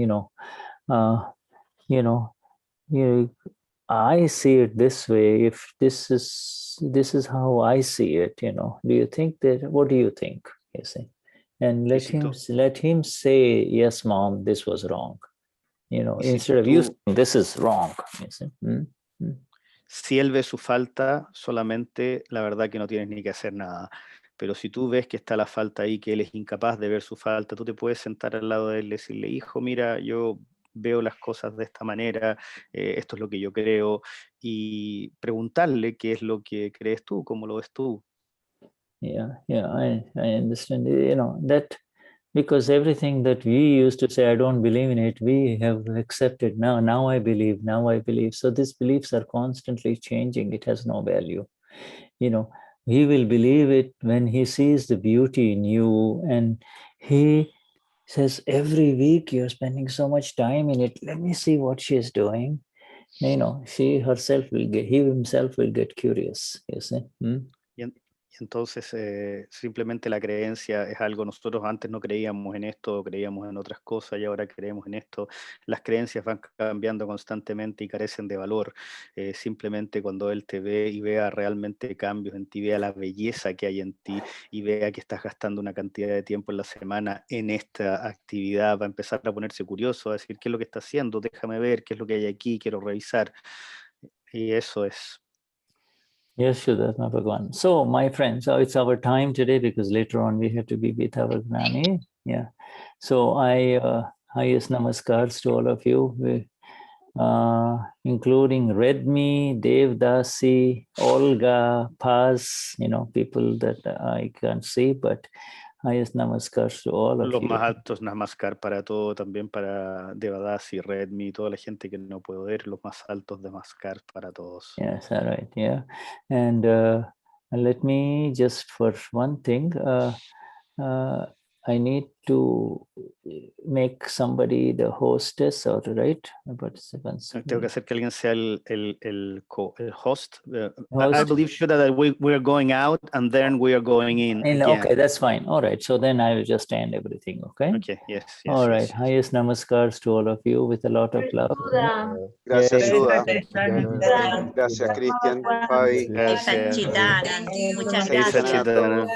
I see it this way. If this is how I see it, do you think that, what do you think? You see, and let him say, yes, mom, this was wrong. Instead of you saying, this is wrong. You see? Si él ve su falta, solamente la verdad que no tienes ni que hacer nada. Pero si tú ves que está la falta ahí, que él es incapaz de ver su falta, tú te puedes sentar al lado de él y decirle, hijo, mira, yo veo las cosas de esta manera, esto es lo que yo creo, y preguntarle qué es lo que crees tú, cómo lo ves tú. Yeah, I understand. That because everything that we used to say, I don't believe in it, we have accepted now. Now I believe. So these beliefs are constantly changing. It has no value. He will believe it when he sees the beauty in you, and he says, every week you're spending so much time in it. Let me see what she's doing. He himself will get curious. You see. Entonces, simplemente la creencia es algo, nosotros antes no creíamos en esto, creíamos en otras cosas y ahora creemos en esto. Las creencias van cambiando constantemente y carecen de valor. Simplemente cuando él te ve y vea realmente cambios en ti, vea la belleza que hay en ti y vea que estás gastando una cantidad de tiempo en la semana en esta actividad, va a empezar a ponerse curioso, a decir, ¿qué es lo que está haciendo? Déjame ver qué es lo que hay aquí, quiero revisar. Y eso es. Yes, Shuddhatma Bhagwan. So, my friends, it's our time today because later on we have to be with our Gnani. Yeah. So, highest namaskars to all of you, including Redmi, Devdasi, Olga, Paz, people that I can't see, but highest namaskars to all of Los you. más altos namaskar para todo, también para Devadasi, Redmi, toda la gente que no puedo ver, los más altos namaskar para todos. Yes, all right, yeah. And let me just for one thing, I need to make somebody the hostess, or right? Participants. Tengo que hacer que alguien sea el host. I believe, Shuddha, that we're going out and then we are going in again. Okay, that's fine. All right. So then I will just end everything, okay? Okay, yes. All right. Highest namaskars to all of you with a lot of love. Gracias, Shuddha. Gracias. Gracias, Cristian, Fabi. Gracias. Muchas Jai gracias. Satchidana.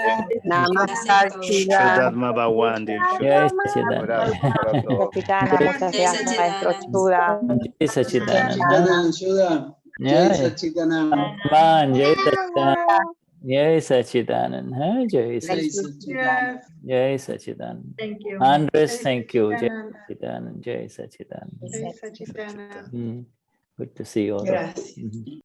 Namaskar, Shuddhatma Bhagwan, dear Jai Shuddha. Satchidanand. Abrazo para todos. Capitana, muchas gracias, maestro Shuddha. Jai Satchidanand. Shuddha. Yeah. Jai Satchidanand. Man, Jai Satchidanand. Jai Satchidanand. Huh? Jai Satchidanand. Jai Satchidanand. Thank you. Andres, thank you. Jai Satchidanand. Jai Satchidanand. Jai Satchidanand. Good to see you all. Gracias.